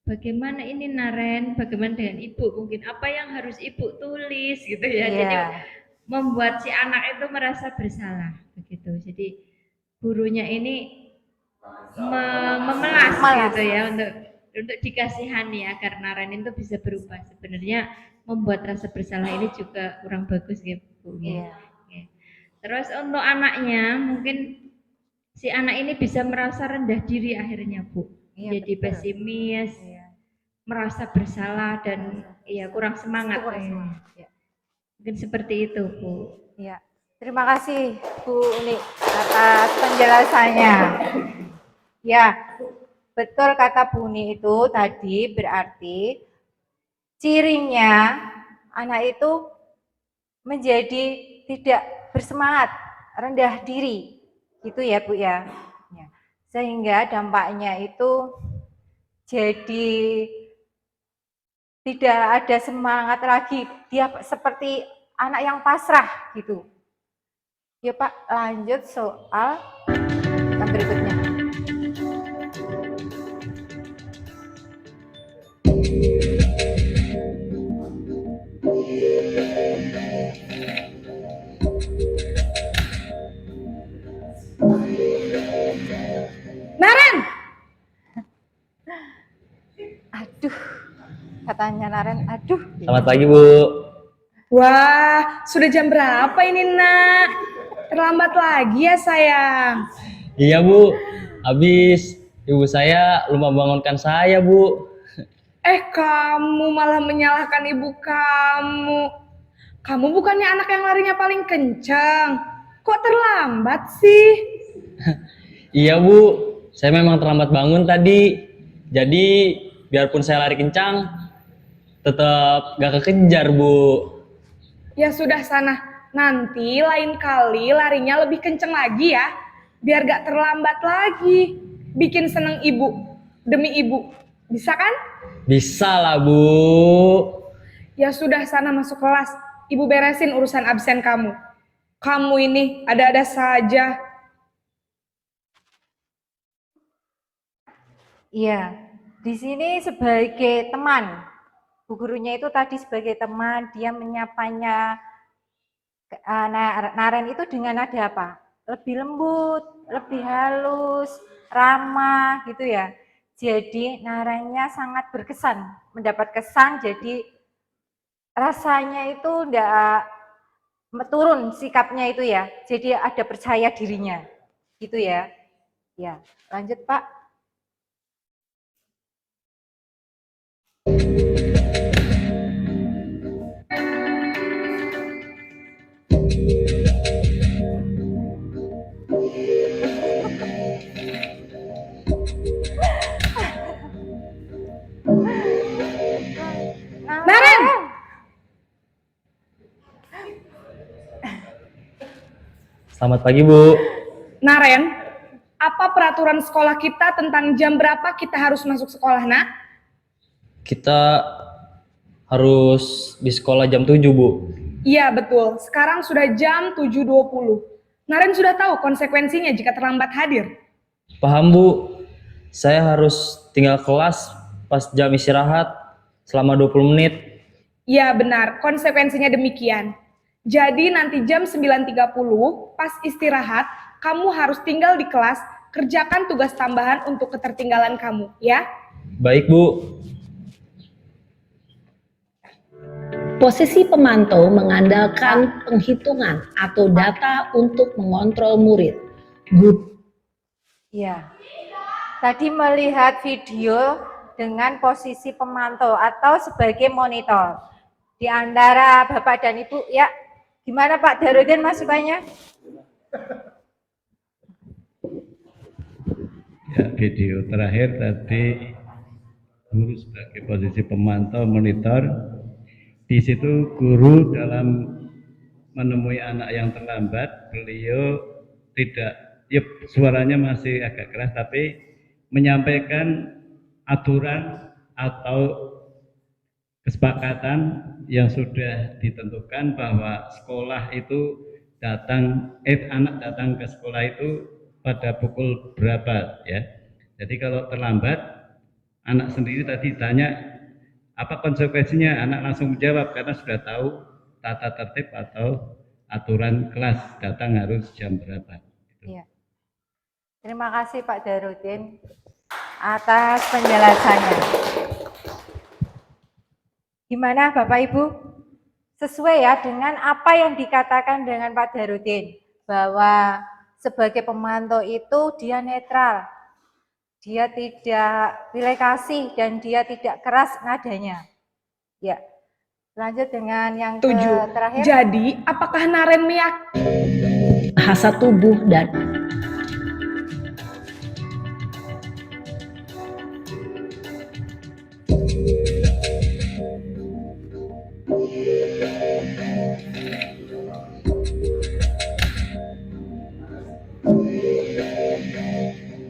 Bagaimana ini Naren? Bagaimana dengan Ibu? Mungkin apa yang harus Ibu tulis gitu ya?
Iya.
Jadi membuat si anak itu merasa bersalah begitu. Jadi gurunya ini memelas gitu ya untuk dikasihani agar Naren itu bisa berubah. Sebenarnya membuat rasa bersalah ini juga kurang bagus ya Bu.
Iya.
Ya. Terus untuk anaknya mungkin si anak ini bisa merasa rendah diri akhirnya Bu.
Iya,
Jadi
betul.
pesimis,
Iya.
merasa bersalah dan ya kurang semangat.
Ya.
Mungkin seperti itu Bu.
Ya. Terima kasih Bu Uni atas penjelasannya. Ya, betul kata Bu Uni itu tadi berarti cirinya anak itu menjadi tidak bersemangat, rendah diri, gitu ya Bu ya. Ya. Sehingga dampaknya itu jadi tidak ada semangat lagi, dia seperti anak yang pasrah gitu. Ya Pak, lanjut soal yang berikutnya.
Naren!
Aduh, katanya Naren, aduh.
Selamat pagi, Bu.
Wah, sudah jam berapa ini, nak? Terlambat lagi ya, sayang.
Iya, Bu. Habis ibu saya lupa bangunkan saya, Bu.
Kamu malah menyalahkan ibu kamu. Kamu bukannya anak yang larinya paling kencang. Kok terlambat sih?
Iya, Bu. Saya memang terlambat bangun tadi. Jadi, biarpun saya lari kencang, tetap gak kekejar, Bu.
Ya sudah sana. Nanti lain kali larinya lebih kenceng lagi ya. Biar gak terlambat lagi. Bikin seneng ibu. Demi ibu. Bisa kan?
Bisa lah, Bu.
Ya sudah sana masuk kelas. Ibu beresin urusan absen kamu. Kamu ini ada-ada saja.
Iya, di sini sebagai teman. Bu gurunya itu tadi sebagai teman, dia menyapanya Naren itu dengan nada apa? Lebih lembut, lebih halus, ramah gitu ya. Jadi Narennya sangat berkesan, mendapat kesan jadi rasanya itu enggak turun sikapnya itu ya. Jadi ada percaya dirinya. Gitu ya. Ya, lanjut Pak.
Naren!
Selamat pagi, Bu.
Naren, apa peraturan sekolah kita tentang jam berapa kita harus masuk sekolah, nak?
Kita harus di sekolah jam 7, Bu.
Iya, betul. Sekarang sudah jam 7.20. Naren sudah tahu konsekuensinya jika terlambat hadir.
Paham, Bu. Saya harus tinggal kelas pas jam istirahat selama 20 menit.
Iya, benar. Konsekuensinya demikian. Jadi nanti jam 9.30 pas istirahat, kamu harus tinggal di kelas, kerjakan tugas tambahan untuk ketertinggalan kamu, ya.
Baik, Bu.
Posisi pemantau mengandalkan penghitungan atau data untuk mengontrol murid.
Iya. Tadi melihat video dengan posisi pemantau atau sebagai monitor. Di antara Bapak dan Ibu, ya. Gimana Pak Darudin masukannya?
Ya, video terakhir tadi guru sebagai posisi pemantau monitor. Di situ guru dalam menemui anak yang terlambat, beliau tidak, ya suaranya masih agak keras, tapi menyampaikan aturan atau kesepakatan yang sudah ditentukan bahwa sekolah itu anak datang ke sekolah itu pada pukul berapa ya. Jadi kalau terlambat, anak sendiri tadi tanya apa konsekuensinya, anak langsung menjawab karena sudah tahu tata tertib atau aturan kelas datang harus jam berapa.
Iya. Terima kasih Pak Darudin atas penjelasannya. Gimana Bapak Ibu? Sesuai ya dengan apa yang dikatakan dengan Pak Darudin, bahwa sebagai pemantau itu dia netral, dia tidak pilih kasih dan dia tidak keras nadanya. Ya, lanjut dengan yang terakhir.
Jadi, apakah Naren meyakini
bahasa tubuh dan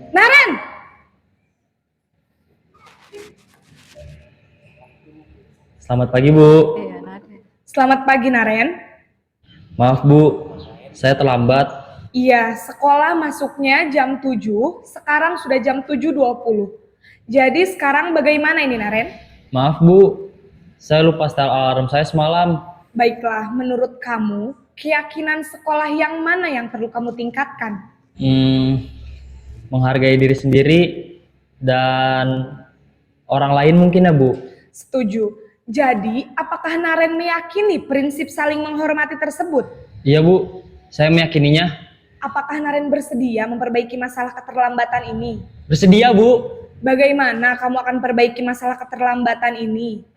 Naren?
Selamat pagi, Bu.
Selamat pagi, Naren.
Maaf, Bu. Saya terlambat.
Iya, sekolah masuknya jam 7, sekarang sudah jam 7.20. Jadi sekarang bagaimana ini, Naren?
Maaf, Bu. Saya lupa setel alarm saya semalam.
Baiklah, menurut kamu, keyakinan sekolah yang mana yang perlu kamu tingkatkan?
Menghargai diri sendiri dan orang lain mungkin ya, Bu.
Setuju. Jadi, apakah Naren meyakini prinsip saling menghormati tersebut?
Iya, Bu. Saya meyakininya.
Apakah Naren bersedia memperbaiki masalah keterlambatan ini?
Bersedia, Bu.
Bagaimana kamu akan perbaiki masalah keterlambatan ini?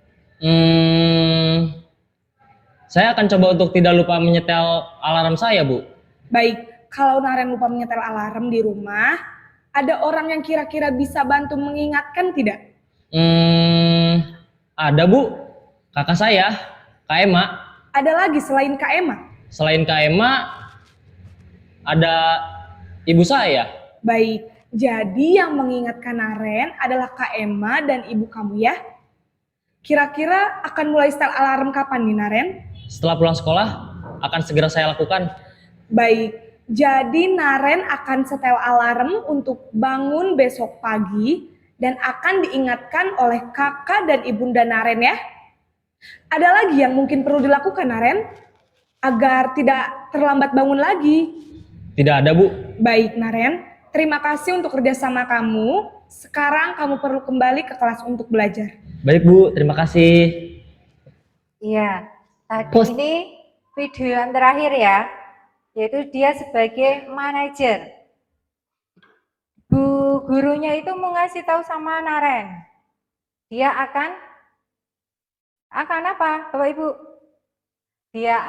Saya akan coba untuk tidak lupa menyetel alarm saya, Bu.
Baik, kalau Naren lupa menyetel alarm di rumah, ada orang yang kira-kira bisa bantu mengingatkan tidak?
Ada, Bu. Kakak saya, Kak Ema.
Ada lagi selain Kak Ema?
Selain Kak Ema, ada ibu saya.
Baik, jadi yang mengingatkan Naren adalah Kak Ema dan ibu kamu ya? Kira-kira akan mulai setel alarm kapan nih, Naren?
Setelah pulang sekolah, akan segera saya lakukan.
Baik, jadi Naren akan setel alarm untuk bangun besok pagi dan akan diingatkan oleh kakak dan ibunda Naren ya. Ada lagi yang mungkin perlu dilakukan, Naren, agar tidak terlambat bangun lagi?
Tidak ada, Bu.
Baik, Naren. Terima kasih untuk kerjasama kamu. Sekarang kamu perlu kembali ke kelas untuk belajar.
Baik, Bu. Terima kasih.
Iya, tadi
Pos-
ini video yang terakhir ya, yaitu dia sebagai manajer. Bu gurunya itu mau ngasih tahu sama Naren, dia akan apa, Bapak Ibu? Dia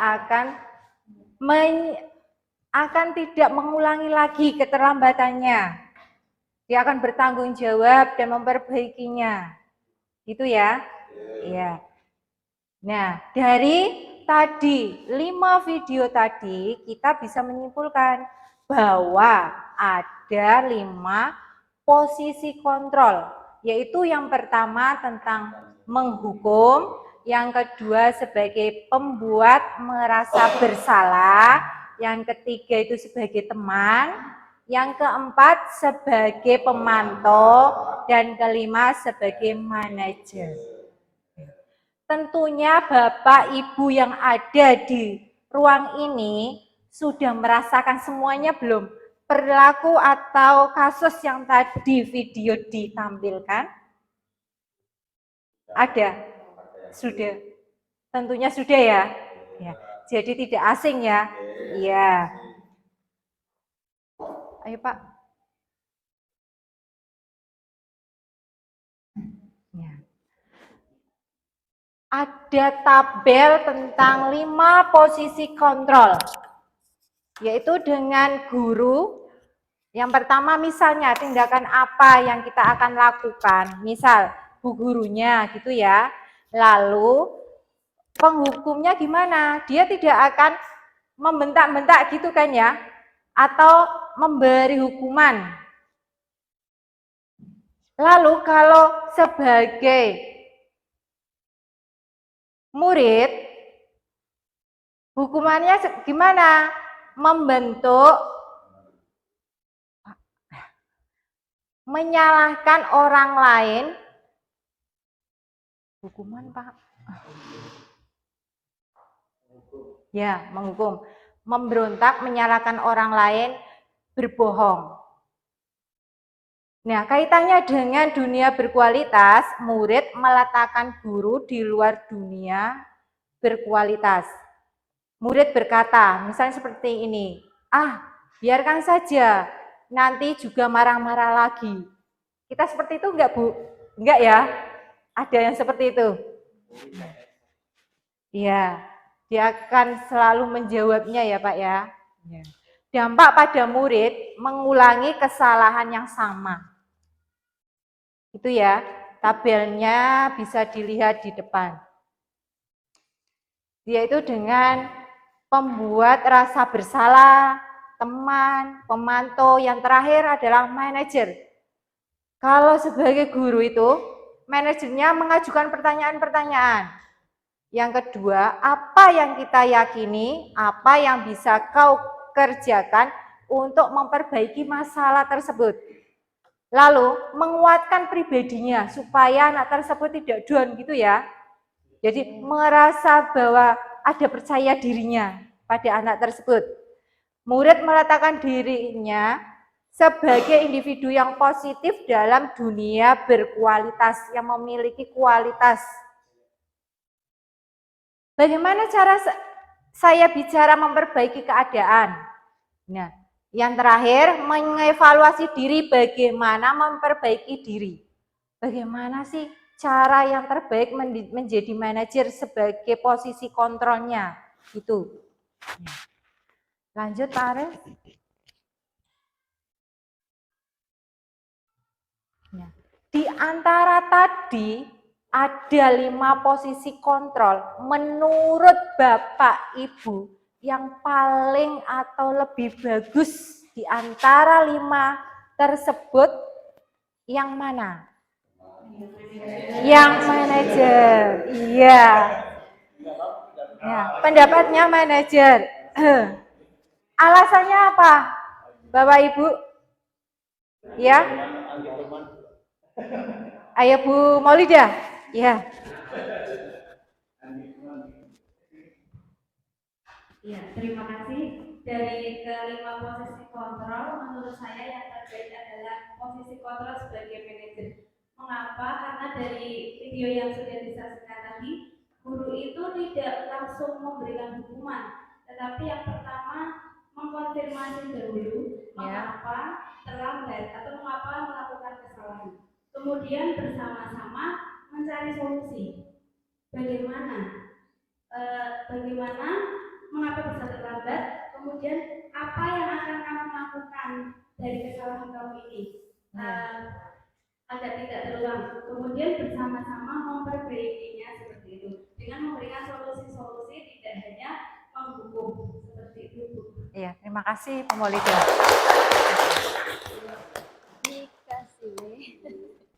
akan tidak mengulangi lagi keterlambatannya. Dia akan bertanggung jawab dan memperbaikinya. Gitu ya? Iya. Nah, dari tadi 5 video tadi kita bisa menyimpulkan bahwa ada 5 posisi kontrol, yaitu yang pertama tentang menghukum, yang kedua sebagai pembuat merasa bersalah, yang ketiga itu sebagai teman, yang keempat sebagai pemantau, dan kelima sebagai manajer. Tentunya Bapak Ibu yang ada di ruang ini sudah merasakan semuanya belum? Perilaku atau kasus yang tadi video ditampilkan? Ada? Sudah? Tentunya sudah ya? Ya. Jadi tidak asing ya? Iya. Ayo Pak. Ya. Ada tabel tentang 5 posisi kontrol, yaitu dengan guru. Yang pertama misalnya tindakan apa yang kita akan lakukan, misal bu gurunya gitu ya. Lalu penghukumnya gimana? Dia tidak akan membentak-bentak gitu kan ya, atau memberi hukuman. Lalu kalau sebagai murid, hukumannya gimana? Membentuk, menyalahkan orang lain. Hukuman Pak? Ya, menghukum. Memberontak, menyalahkan orang lain, berbohong. Nah, kaitannya dengan dunia berkualitas, murid meletakkan guru di luar dunia berkualitas. Murid berkata, misalnya seperti ini, biarkan saja, nanti juga marah-marah lagi. Kita seperti itu enggak Bu? Enggak ya? Ada yang seperti itu? Iya, dia akan selalu menjawabnya ya Pak ya. Dampak pada murid mengulangi kesalahan yang sama. Itu ya, tabelnya bisa dilihat di depan. Yaitu dengan pembuat rasa bersalah, teman, pemantau, yang terakhir adalah manajer. Kalau sebagai guru itu, manajernya mengajukan pertanyaan-pertanyaan. Yang kedua, apa yang kita yakini, apa yang bisa kau kerjakan untuk memperbaiki masalah tersebut. Lalu menguatkan pribadinya supaya anak tersebut tidak down gitu ya. Jadi merasa bahwa ada percaya dirinya pada anak tersebut. Murid meletakkan dirinya sebagai individu yang positif dalam dunia berkualitas, yang memiliki kualitas. Bagaimana cara saya bicara memperbaiki keadaan? Nah, yang terakhir, mengevaluasi diri, bagaimana memperbaiki diri. Bagaimana sih cara yang terbaik menjadi manajer sebagai posisi kontrolnya? Itu. Lanjut Pak Arif. Nah, di antara tadi ada 5 posisi kontrol. Menurut Bapak Ibu, yang paling atau lebih bagus di antara 5 tersebut yang mana? Yang manajer. Iya. Ya, pendapatnya manajer. Alasannya apa? Bapak Ibu? Ya. Ayo Bu Maulida. Ya.
Ya, terima kasih. Dari kelima posisi kontrol, menurut saya yang terbaik adalah posisi kontrol sebagai manajer. Mengapa? Karena dari video yang sudah disaksikan tadi, Guru itu tidak langsung memberikan hukuman, tetapi yang pertama mengkonfirmasi dahulu mengapa terlambat atau mengapa melakukan kesalahan. Kemudian bersama-sama mencari solusi. Bagaimana mengapa bisa terlambat, kemudian apa yang akan kamu lakukan dari kesalahan kamu ini agar tidak terulang. Kemudian bersama-sama memperbaikinya seperti itu dengan memberikan solusi-solusi, tidak hanya menghukum seperti itu, Bu.
Iya, terima kasih Bu Maulida.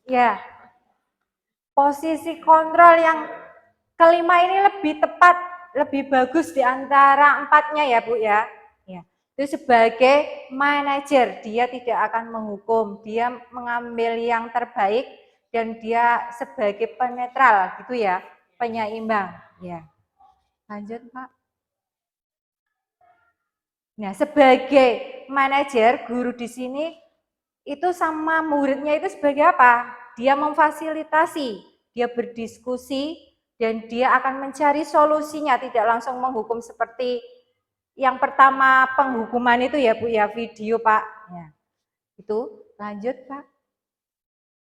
Ya, posisi kontrol yang kelima ini lebih tepat, lebih bagus di antara empatnya ya Bu ya. Ya, itu sebagai manajer, dia tidak akan menghukum, dia mengambil yang terbaik dan dia sebagai penetral gitu ya, penyeimbang. Ya, lanjut Pak. Nah, sebagai manajer, guru di sini itu sama muridnya itu sebagai apa? Dia memfasilitasi, dia berdiskusi, dan dia akan mencari solusinya, tidak langsung menghukum seperti yang pertama penghukuman itu ya Bu ya, video Pak. Ya. Itu lanjut Pak.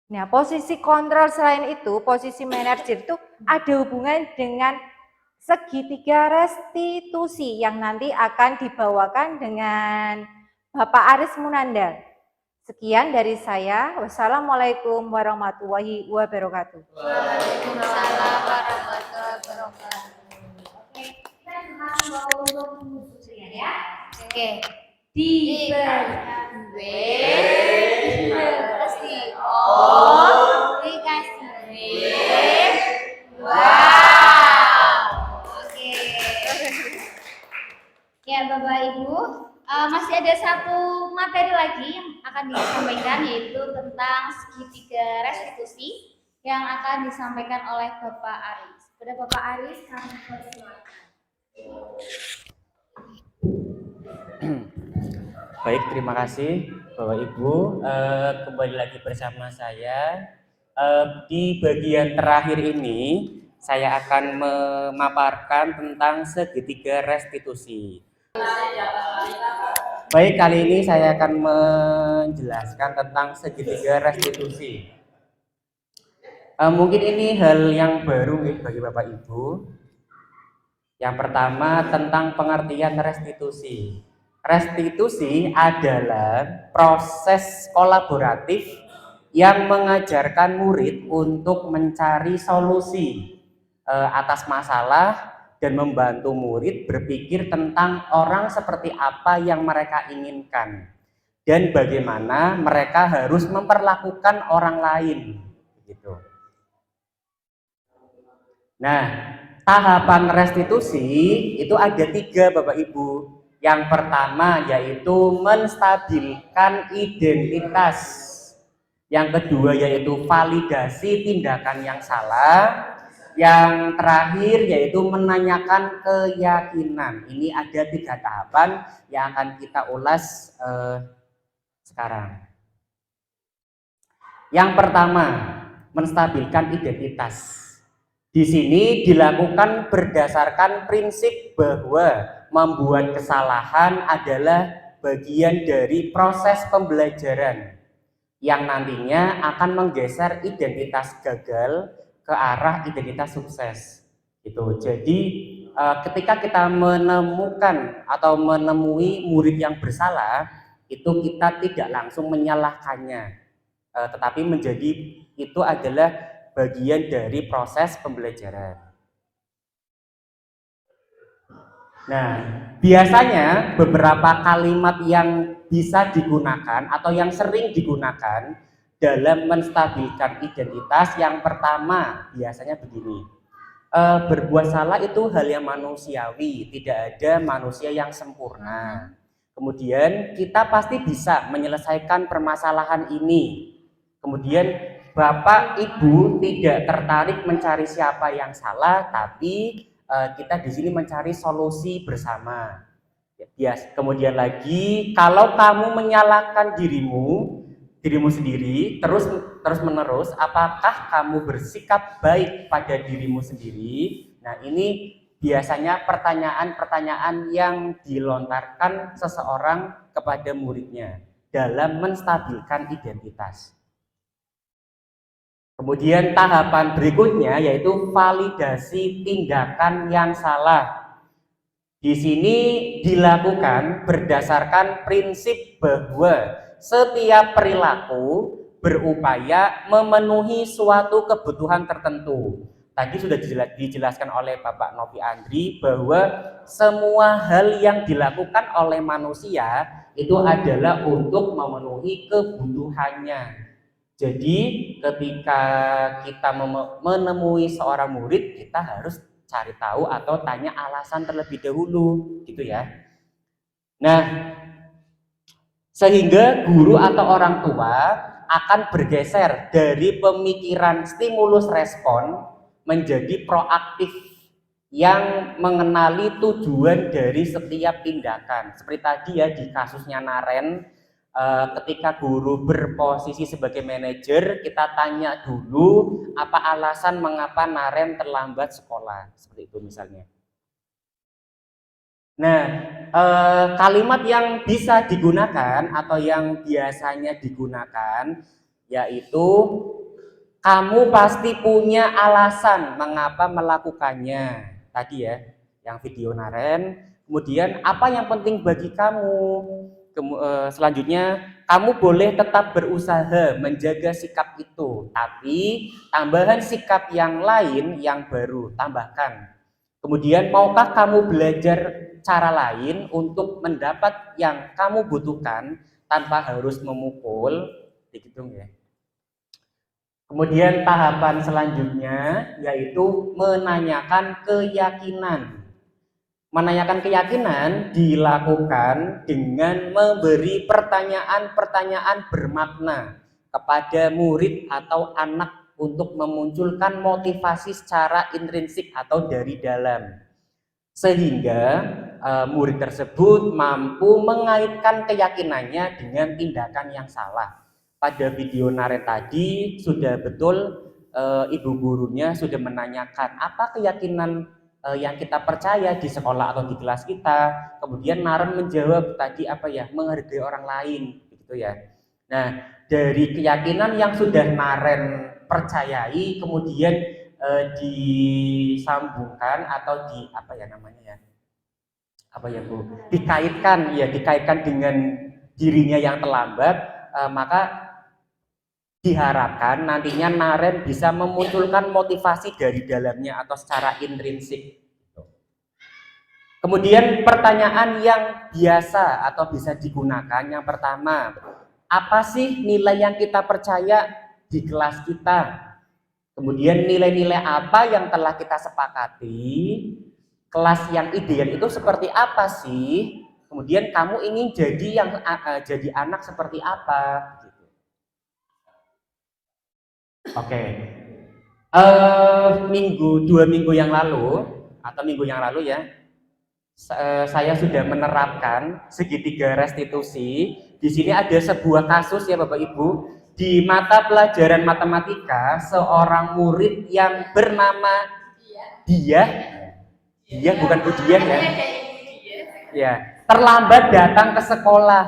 Nah, posisi kontrol selain itu, posisi manajer itu ada hubungan dengan segitiga restitusi yang nanti akan dibawakan dengan Bapak Aris Munandar. Sekian dari saya. Wassalamualaikum warahmatullahi wabarakatuh.
Waalaikumsalam warahmatullahi wabarakatuh. Oke, kita semua untuk memutuskan ya. Oke. Diberikan W, dikasih O, dikasih W. Wow. Oke. Ya Bapak Ibu, masih ada satu materi lagi yang akan disampaikan, yaitu tentang segitiga restitusi yang akan disampaikan oleh Bapak Aris. Kepada Bapak Aris, kami persilakan.
Baik, terima kasih Bapak Ibu. Kembali lagi bersama saya. Di bagian terakhir ini saya akan memaparkan tentang segitiga restitusi. Baik, kali ini saya akan menjelaskan tentang segitiga restitusi. Mungkin ini hal yang baru bagi Bapak Ibu. Yang pertama tentang pengertian restitusi. Restitusi adalah proses kolaboratif yang mengajarkan murid untuk mencari solusi atas masalah dan membantu murid berpikir tentang orang seperti apa yang mereka inginkan dan bagaimana mereka harus memperlakukan orang lain. Gitu. Nah, tahapan restitusi itu ada 3 Bapak Ibu. Yang pertama yaitu menstabilkan identitas. Yang kedua yaitu validasi tindakan yang salah. Yang terakhir yaitu menanyakan keyakinan. Ini ada 3 tahapan yang akan kita ulas sekarang. Yang pertama, menstabilkan identitas. Di sini dilakukan berdasarkan prinsip bahwa membuat kesalahan adalah bagian dari proses pembelajaran yang nantinya akan menggeser identitas gagal ke arah identitas sukses. Gitu. Jadi ketika kita menemukan atau menemui murid yang bersalah, itu kita tidak langsung menyalahkannya, tetapi itu adalah bagian dari proses pembelajaran. Nah, biasanya beberapa kalimat yang bisa digunakan atau yang sering digunakan dalam menstabilkan identitas, yang pertama biasanya begini. Berbuat salah itu hal yang manusiawi, tidak ada manusia yang sempurna. Kemudian kita pasti bisa menyelesaikan permasalahan ini. Kemudian Bapak Ibu tidak tertarik mencari siapa yang salah, tapi kita di sini mencari solusi bersama. Kemudian lagi, kalau kamu menyalahkan dirimu sendiri terus menerus, apakah kamu bersikap baik pada dirimu sendiri? Nah, ini biasanya pertanyaan-pertanyaan yang dilontarkan seseorang kepada muridnya dalam menstabilkan identitas. Kemudian tahapan berikutnya yaitu validasi tindakan yang salah. Di sini dilakukan berdasarkan prinsip bahwa setiap perilaku berupaya memenuhi suatu kebutuhan tertentu. Tadi sudah dijelaskan oleh Bapak Nopi Andri bahwa semua hal yang dilakukan oleh manusia itu adalah untuk memenuhi kebutuhannya. Jadi ketika kita menemui seorang murid, kita harus cari tahu atau tanya alasan terlebih dahulu, gitu ya. Nah, sehingga guru atau orang tua akan bergeser dari pemikiran stimulus respon menjadi proaktif yang mengenali tujuan dari setiap tindakan. Seperti tadi ya di kasusnya Naren, ketika guru berposisi sebagai manajer, kita tanya dulu apa alasan mengapa Naren terlambat sekolah, seperti itu misalnya. Nah, kalimat yang bisa digunakan atau yang biasanya digunakan yaitu kamu pasti punya alasan mengapa melakukannya. Tadi ya, yang video Naren. Kemudian apa yang penting bagi kamu? Selanjutnya, kamu boleh tetap berusaha menjaga sikap itu, tapi tambahan sikap yang lain yang baru, tambahkan. Kemudian, maukah kamu belajar cara lain untuk mendapat yang kamu butuhkan tanpa harus memukul? Dihitung ya. Kemudian tahapan selanjutnya yaitu menanyakan keyakinan. Menanyakan keyakinan dilakukan dengan memberi pertanyaan-pertanyaan bermakna kepada murid atau anak untuk memunculkan motivasi secara intrinsik atau dari dalam. Sehingga murid tersebut mampu mengaitkan keyakinannya dengan tindakan yang salah. Pada video Naren tadi sudah betul ibu gurunya sudah menanyakan apa keyakinan yang kita percaya di sekolah atau di kelas kita. Kemudian Naren menjawab tadi apa ya, menghargai orang lain, gitu ya. Nah, dari keyakinan yang sudah Naren percayai, kemudian disambungkan atau di apa ya namanya ya, apa ya Bu, dikaitkan dengan dirinya yang terlambat, maka diharapkan nantinya Naren bisa memunculkan motivasi dari dalamnya atau secara intrinsik. Kemudian pertanyaan yang biasa atau bisa digunakan yang pertama, apa sih nilai yang kita percaya di kelas kita? Kemudian nilai-nilai apa yang telah kita sepakati? Kelas yang ideal itu seperti apa sih? Kemudian kamu ingin jadi anak seperti apa? Oke, 2 minggu yang lalu atau minggu yang lalu ya, saya sudah menerapkan segitiga restitusi. Di sini ada sebuah kasus ya Bapak Ibu, di mata pelajaran matematika seorang murid yang bernama Dia bukan Budian ya, ya terlambat datang ke sekolah.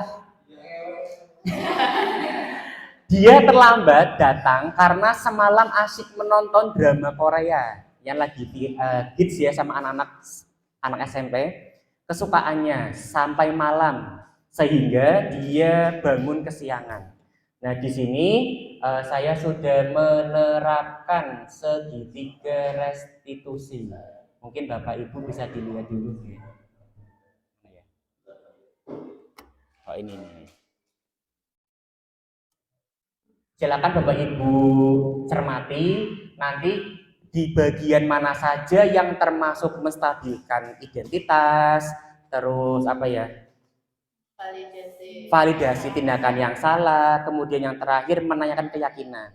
Dia terlambat datang karena semalam asyik menonton drama Korea yang lagi hits ya sama anak SMP, kesukaannya sampai malam sehingga dia bangun kesiangan. Nah, di sini saya sudah menerapkan segitiga restitusi. Mungkin Bapak Ibu bisa dilihat dulu ya. Oh, ini nih. Silakan Bapak Ibu cermati nanti di bagian mana saja yang termasuk menstabilkan identitas, terus apa ya? Validasi tindakan yang salah, kemudian yang terakhir menanyakan keyakinan.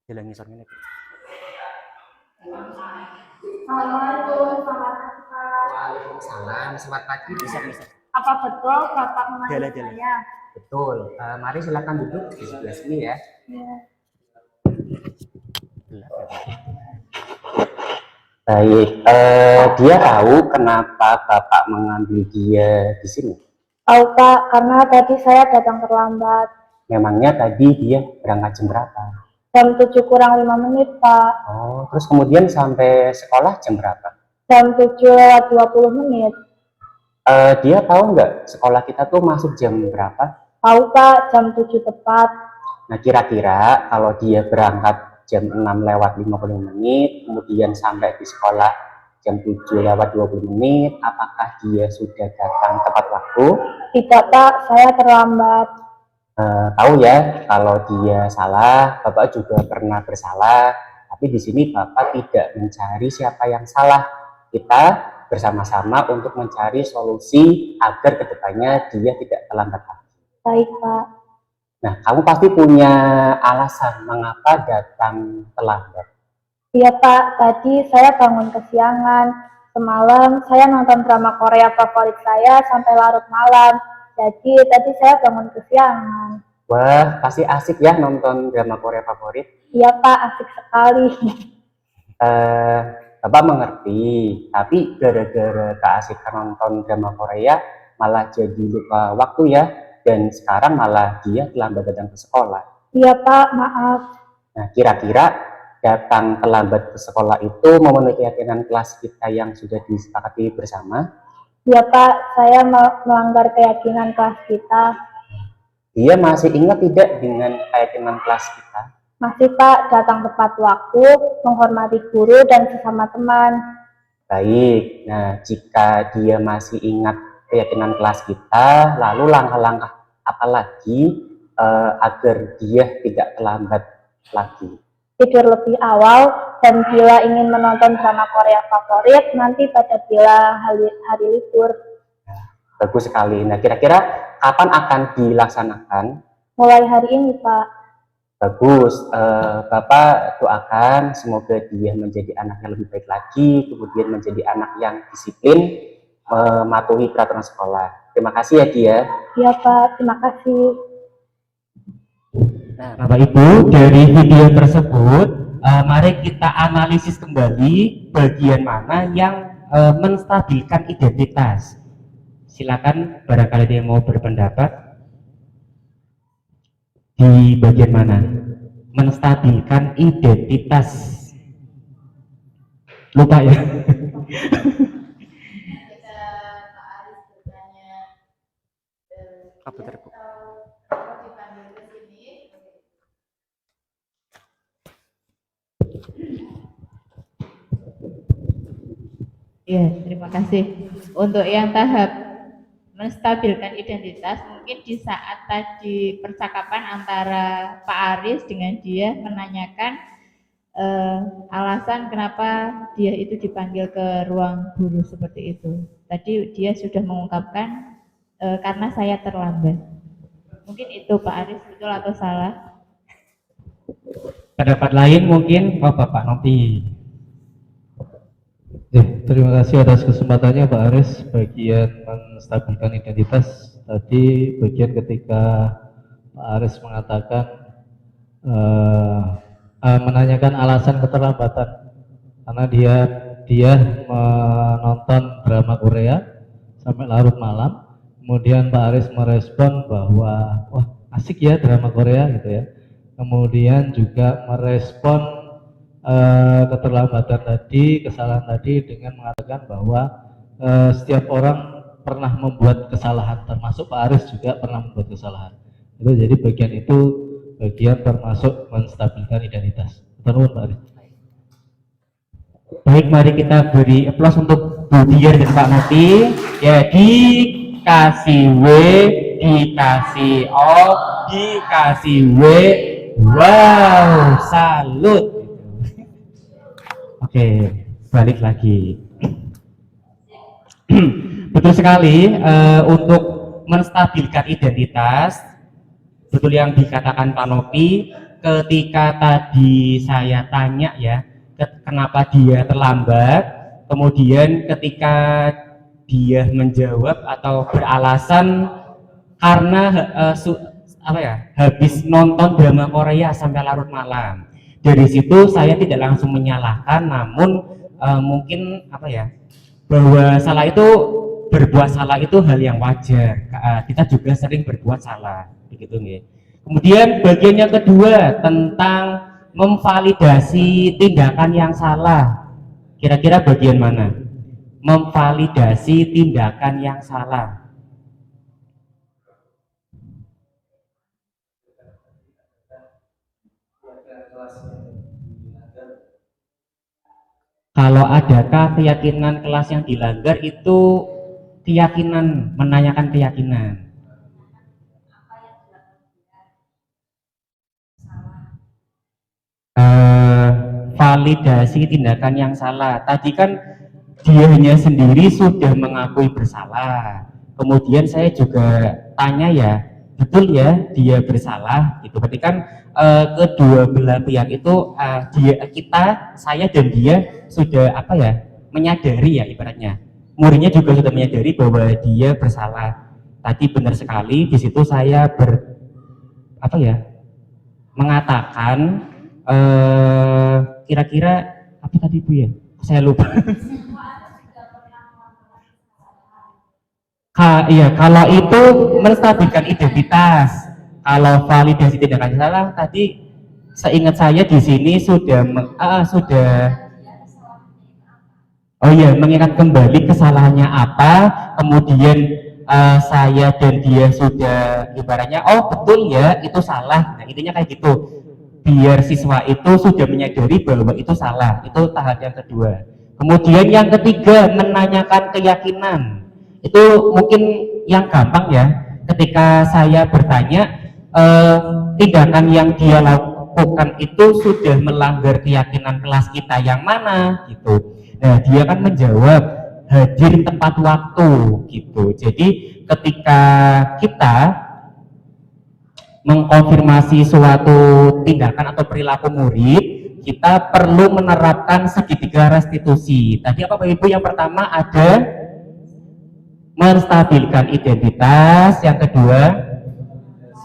Jalan ngisornya nih.
Assalamualaikum, selamat pagi.
Waalaikumsalam, selamat pagi. Bisa.
Apa betul Bapak memanggil
Jalan, jalan.
saya?
Betul. Mari silakan duduk di sebelah sini ya.
Ya.
Baik, dia tahu kenapa Bapak mengambil dia di sini?
Tahu Pak, karena tadi saya datang terlambat.
Memangnya tadi dia berangkat jam berapa?
Jam 7 kurang 5 menit Pak.
Oh, terus kemudian sampai sekolah jam berapa?
Jam 7 lewat 20 menit.
Dia tahu nggak sekolah kita tuh masuk jam berapa?
Tahu Pak, jam 7 tepat.
Nah, kira-kira kalau dia berangkat jam 6 lewat 50 menit, kemudian sampai di sekolah jam 7 lewat 20 menit, apakah dia sudah datang tepat waktu?
Tidak Pak, saya terlambat.
Tahu ya, kalau dia salah, Bapak juga pernah bersalah, tapi di sini Bapak tidak mencari siapa yang salah. Kita bersama-sama untuk mencari solusi agar kedepannya dia tidak terlambat lagi.
Baik Pak.
Nah, kamu pasti punya alasan mengapa datang terlambat.
Iya Pak, tadi saya bangun kesiangan. Semalam saya nonton drama Korea favorit saya sampai larut malam. Jadi tadi saya bangun kesiangan.
Wah, pasti asik ya nonton drama Korea favorit.
Iya Pak, asik sekali.
Bapak mengerti, tapi gara-gara keasikan nonton drama Korea malah jadi lupa waktu ya, dan sekarang malah dia terlambat datang ke sekolah.
Iya Pak, maaf.
Nah, kira-kira datang terlambat ke sekolah itu memenuhi keyakinan kelas kita yang sudah disepakati bersama?
Iya Pak, saya melanggar keyakinan kelas kita.
Dia masih ingat tidak dengan keyakinan kelas kita?
Masih Pak, datang tepat waktu, menghormati guru dan sesama teman.
Baik, nah jika dia masih ingat keyakinan kelas kita, lalu langkah-langkah apa lagi agar dia tidak terlambat lagi?
Tidur lebih awal, dan bila ingin menonton drama Korea favorit, nanti pada bila hari libur.
Bagus sekali. Nah, kira-kira kapan akan dilaksanakan?
Mulai hari ini, Pak.
Bagus. Bapak doakan semoga dia menjadi anak yang lebih baik lagi, kemudian menjadi anak yang disiplin, mematuhi peraturan sekolah. Terima kasih ya, dia.
Iya, Pak. Terima kasih.
Nah, Bapak Ibu, dari video tersebut, mari kita analisis kembali bagian mana yang menstabilkan identitas. Silakan barangkali dia mau berpendapat di bagian mana menstabilkan identitas. Lupa ya. Apa terbuka?
Ya, terima kasih. Untuk yang tahap menstabilkan identitas, mungkin di saat tadi percakapan antara Pak Aris dengan dia menanyakan alasan kenapa dia itu dipanggil ke ruang guru seperti itu. Tadi dia sudah mengungkapkan karena saya terlambat. Mungkin itu Pak Aris, betul atau salah?
Pendapat lain mungkin Bapak Nopi.
Ya, terima kasih atas kesempatannya Pak Aris. Bagian menstabilkan identitas tadi, bagian ketika Pak Aris mengatakan menanyakan alasan keterlambatan karena dia menonton drama Korea sampai larut malam. Kemudian Pak Aris merespon bahwa wah asik ya drama Korea gitu ya. Kemudian juga merespon keterlambatan tadi, kesalahan tadi dengan mengatakan bahwa setiap orang pernah membuat kesalahan, termasuk Pak Aris juga pernah membuat kesalahan. Itu jadi bagian itu bagian termasuk menstabilkan identitas. Terima Pak Aris.
Baik, mari kita beri aplaus untuk Bu Dian dan Pak Nopi. Ya, dikasih W, dikasih O, dikasih W. Wow, salut. Oke, balik lagi. Betul sekali, untuk menstabilkan identitas, betul yang dikatakan Pak Nopi, ketika tadi saya tanya ya, kenapa dia terlambat, kemudian ketika dia menjawab atau beralasan karena habis nonton drama Korea sampai larut malam. Dari situ saya tidak langsung menyalahkan, namun mungkin bahwa berbuat salah itu hal yang wajar. Kita juga sering berbuat salah, begitu nih. Kemudian bagian yang kedua tentang memvalidasi tindakan yang salah. Kira-kira bagian mana? Memvalidasi tindakan yang salah. Kalau adakah keyakinan kelas yang dilanggar, itu keyakinan, menanyakan keyakinan. Validasi tindakan yang salah. Tadi kan dianya sendiri sudah mengakui bersalah. Kemudian saya juga tanya ya, betul ya dia bersalah gitu. Berarti kan kedua belah pihak itu saya dan dia sudah menyadari ya, ibaratnya muridnya juga sudah menyadari bahwa dia bersalah. Tadi benar sekali, di situ saya mengatakan kira-kira apa tadi Bu ya? Saya lupa. Iya, kalau itu menstabilkan identitas. Kalau validasi tindakan salah, tadi seingat saya di sini sudah mengingat kembali kesalahannya apa, kemudian saya dan dia sudah ibaratnya betul ya itu salah. Nah intinya kayak gitu, biar siswa itu sudah menyadari bahwa itu salah. Itu tahap yang kedua. Kemudian yang ketiga, menanyakan keyakinan. Itu mungkin yang gampang ya, ketika saya bertanya tindakan yang dia lakukan itu sudah melanggar keyakinan kelas kita yang mana gitu. Nah dia kan menjawab hadir tepat waktu gitu. Jadi ketika kita mengkonfirmasi suatu tindakan atau perilaku murid, kita perlu menerapkan segitiga restitusi. Tadi apa Bapak Ibu? Yang pertama ada menstabilkan identitas, yang kedua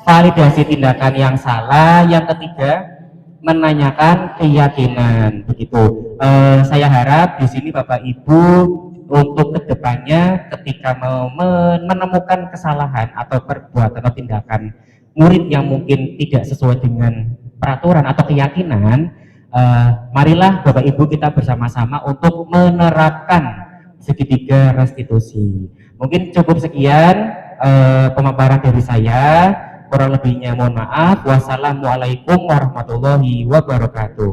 validasi tindakan yang salah, yang ketiga menanyakan keyakinan. Begitu. Saya harap di sini Bapak Ibu untuk kedepannya ketika menemukan kesalahan atau perbuatan atau tindakan murid yang mungkin tidak sesuai dengan peraturan atau keyakinan, marilah Bapak Ibu kita bersama-sama untuk menerapkan segitiga restitusi. Mungkin cukup sekian pemaparan dari saya. Kurang lebihnya mohon maaf. Wassalamualaikum warahmatullahi wabarakatuh.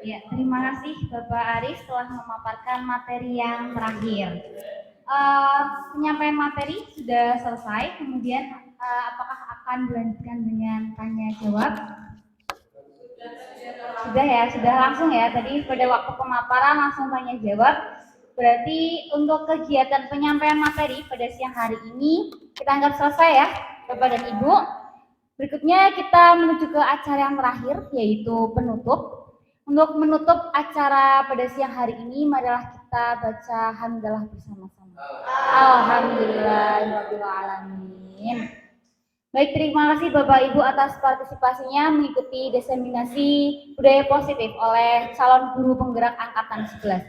Ya, terima kasih Bapak Aris telah memaparkan materi yang terakhir. Penyampaian materi sudah selesai, kemudian apakah akan dilanjutkan dengan tanya jawab? Sudah ya, sudah langsung ya. Tadi pada waktu pemaparan langsung tanya jawab. Berarti untuk kegiatan penyampaian materi pada siang hari ini kita anggap selesai ya, Bapak dan Ibu. Berikutnya kita menuju ke acara yang terakhir, yaitu penutup. Untuk menutup acara pada siang hari ini, marilah kita baca hamdalah bersama-sama. Alhamdulillahirrahmanirrahim. Baik, terima kasih Bapak Ibu atas partisipasinya mengikuti diseminasi budaya positif oleh calon guru penggerak angkatan 11.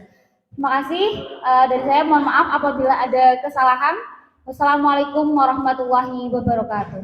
Terima kasih. Dari saya mohon maaf apabila ada kesalahan. Wassalamualaikum warahmatullahi wabarakatuh.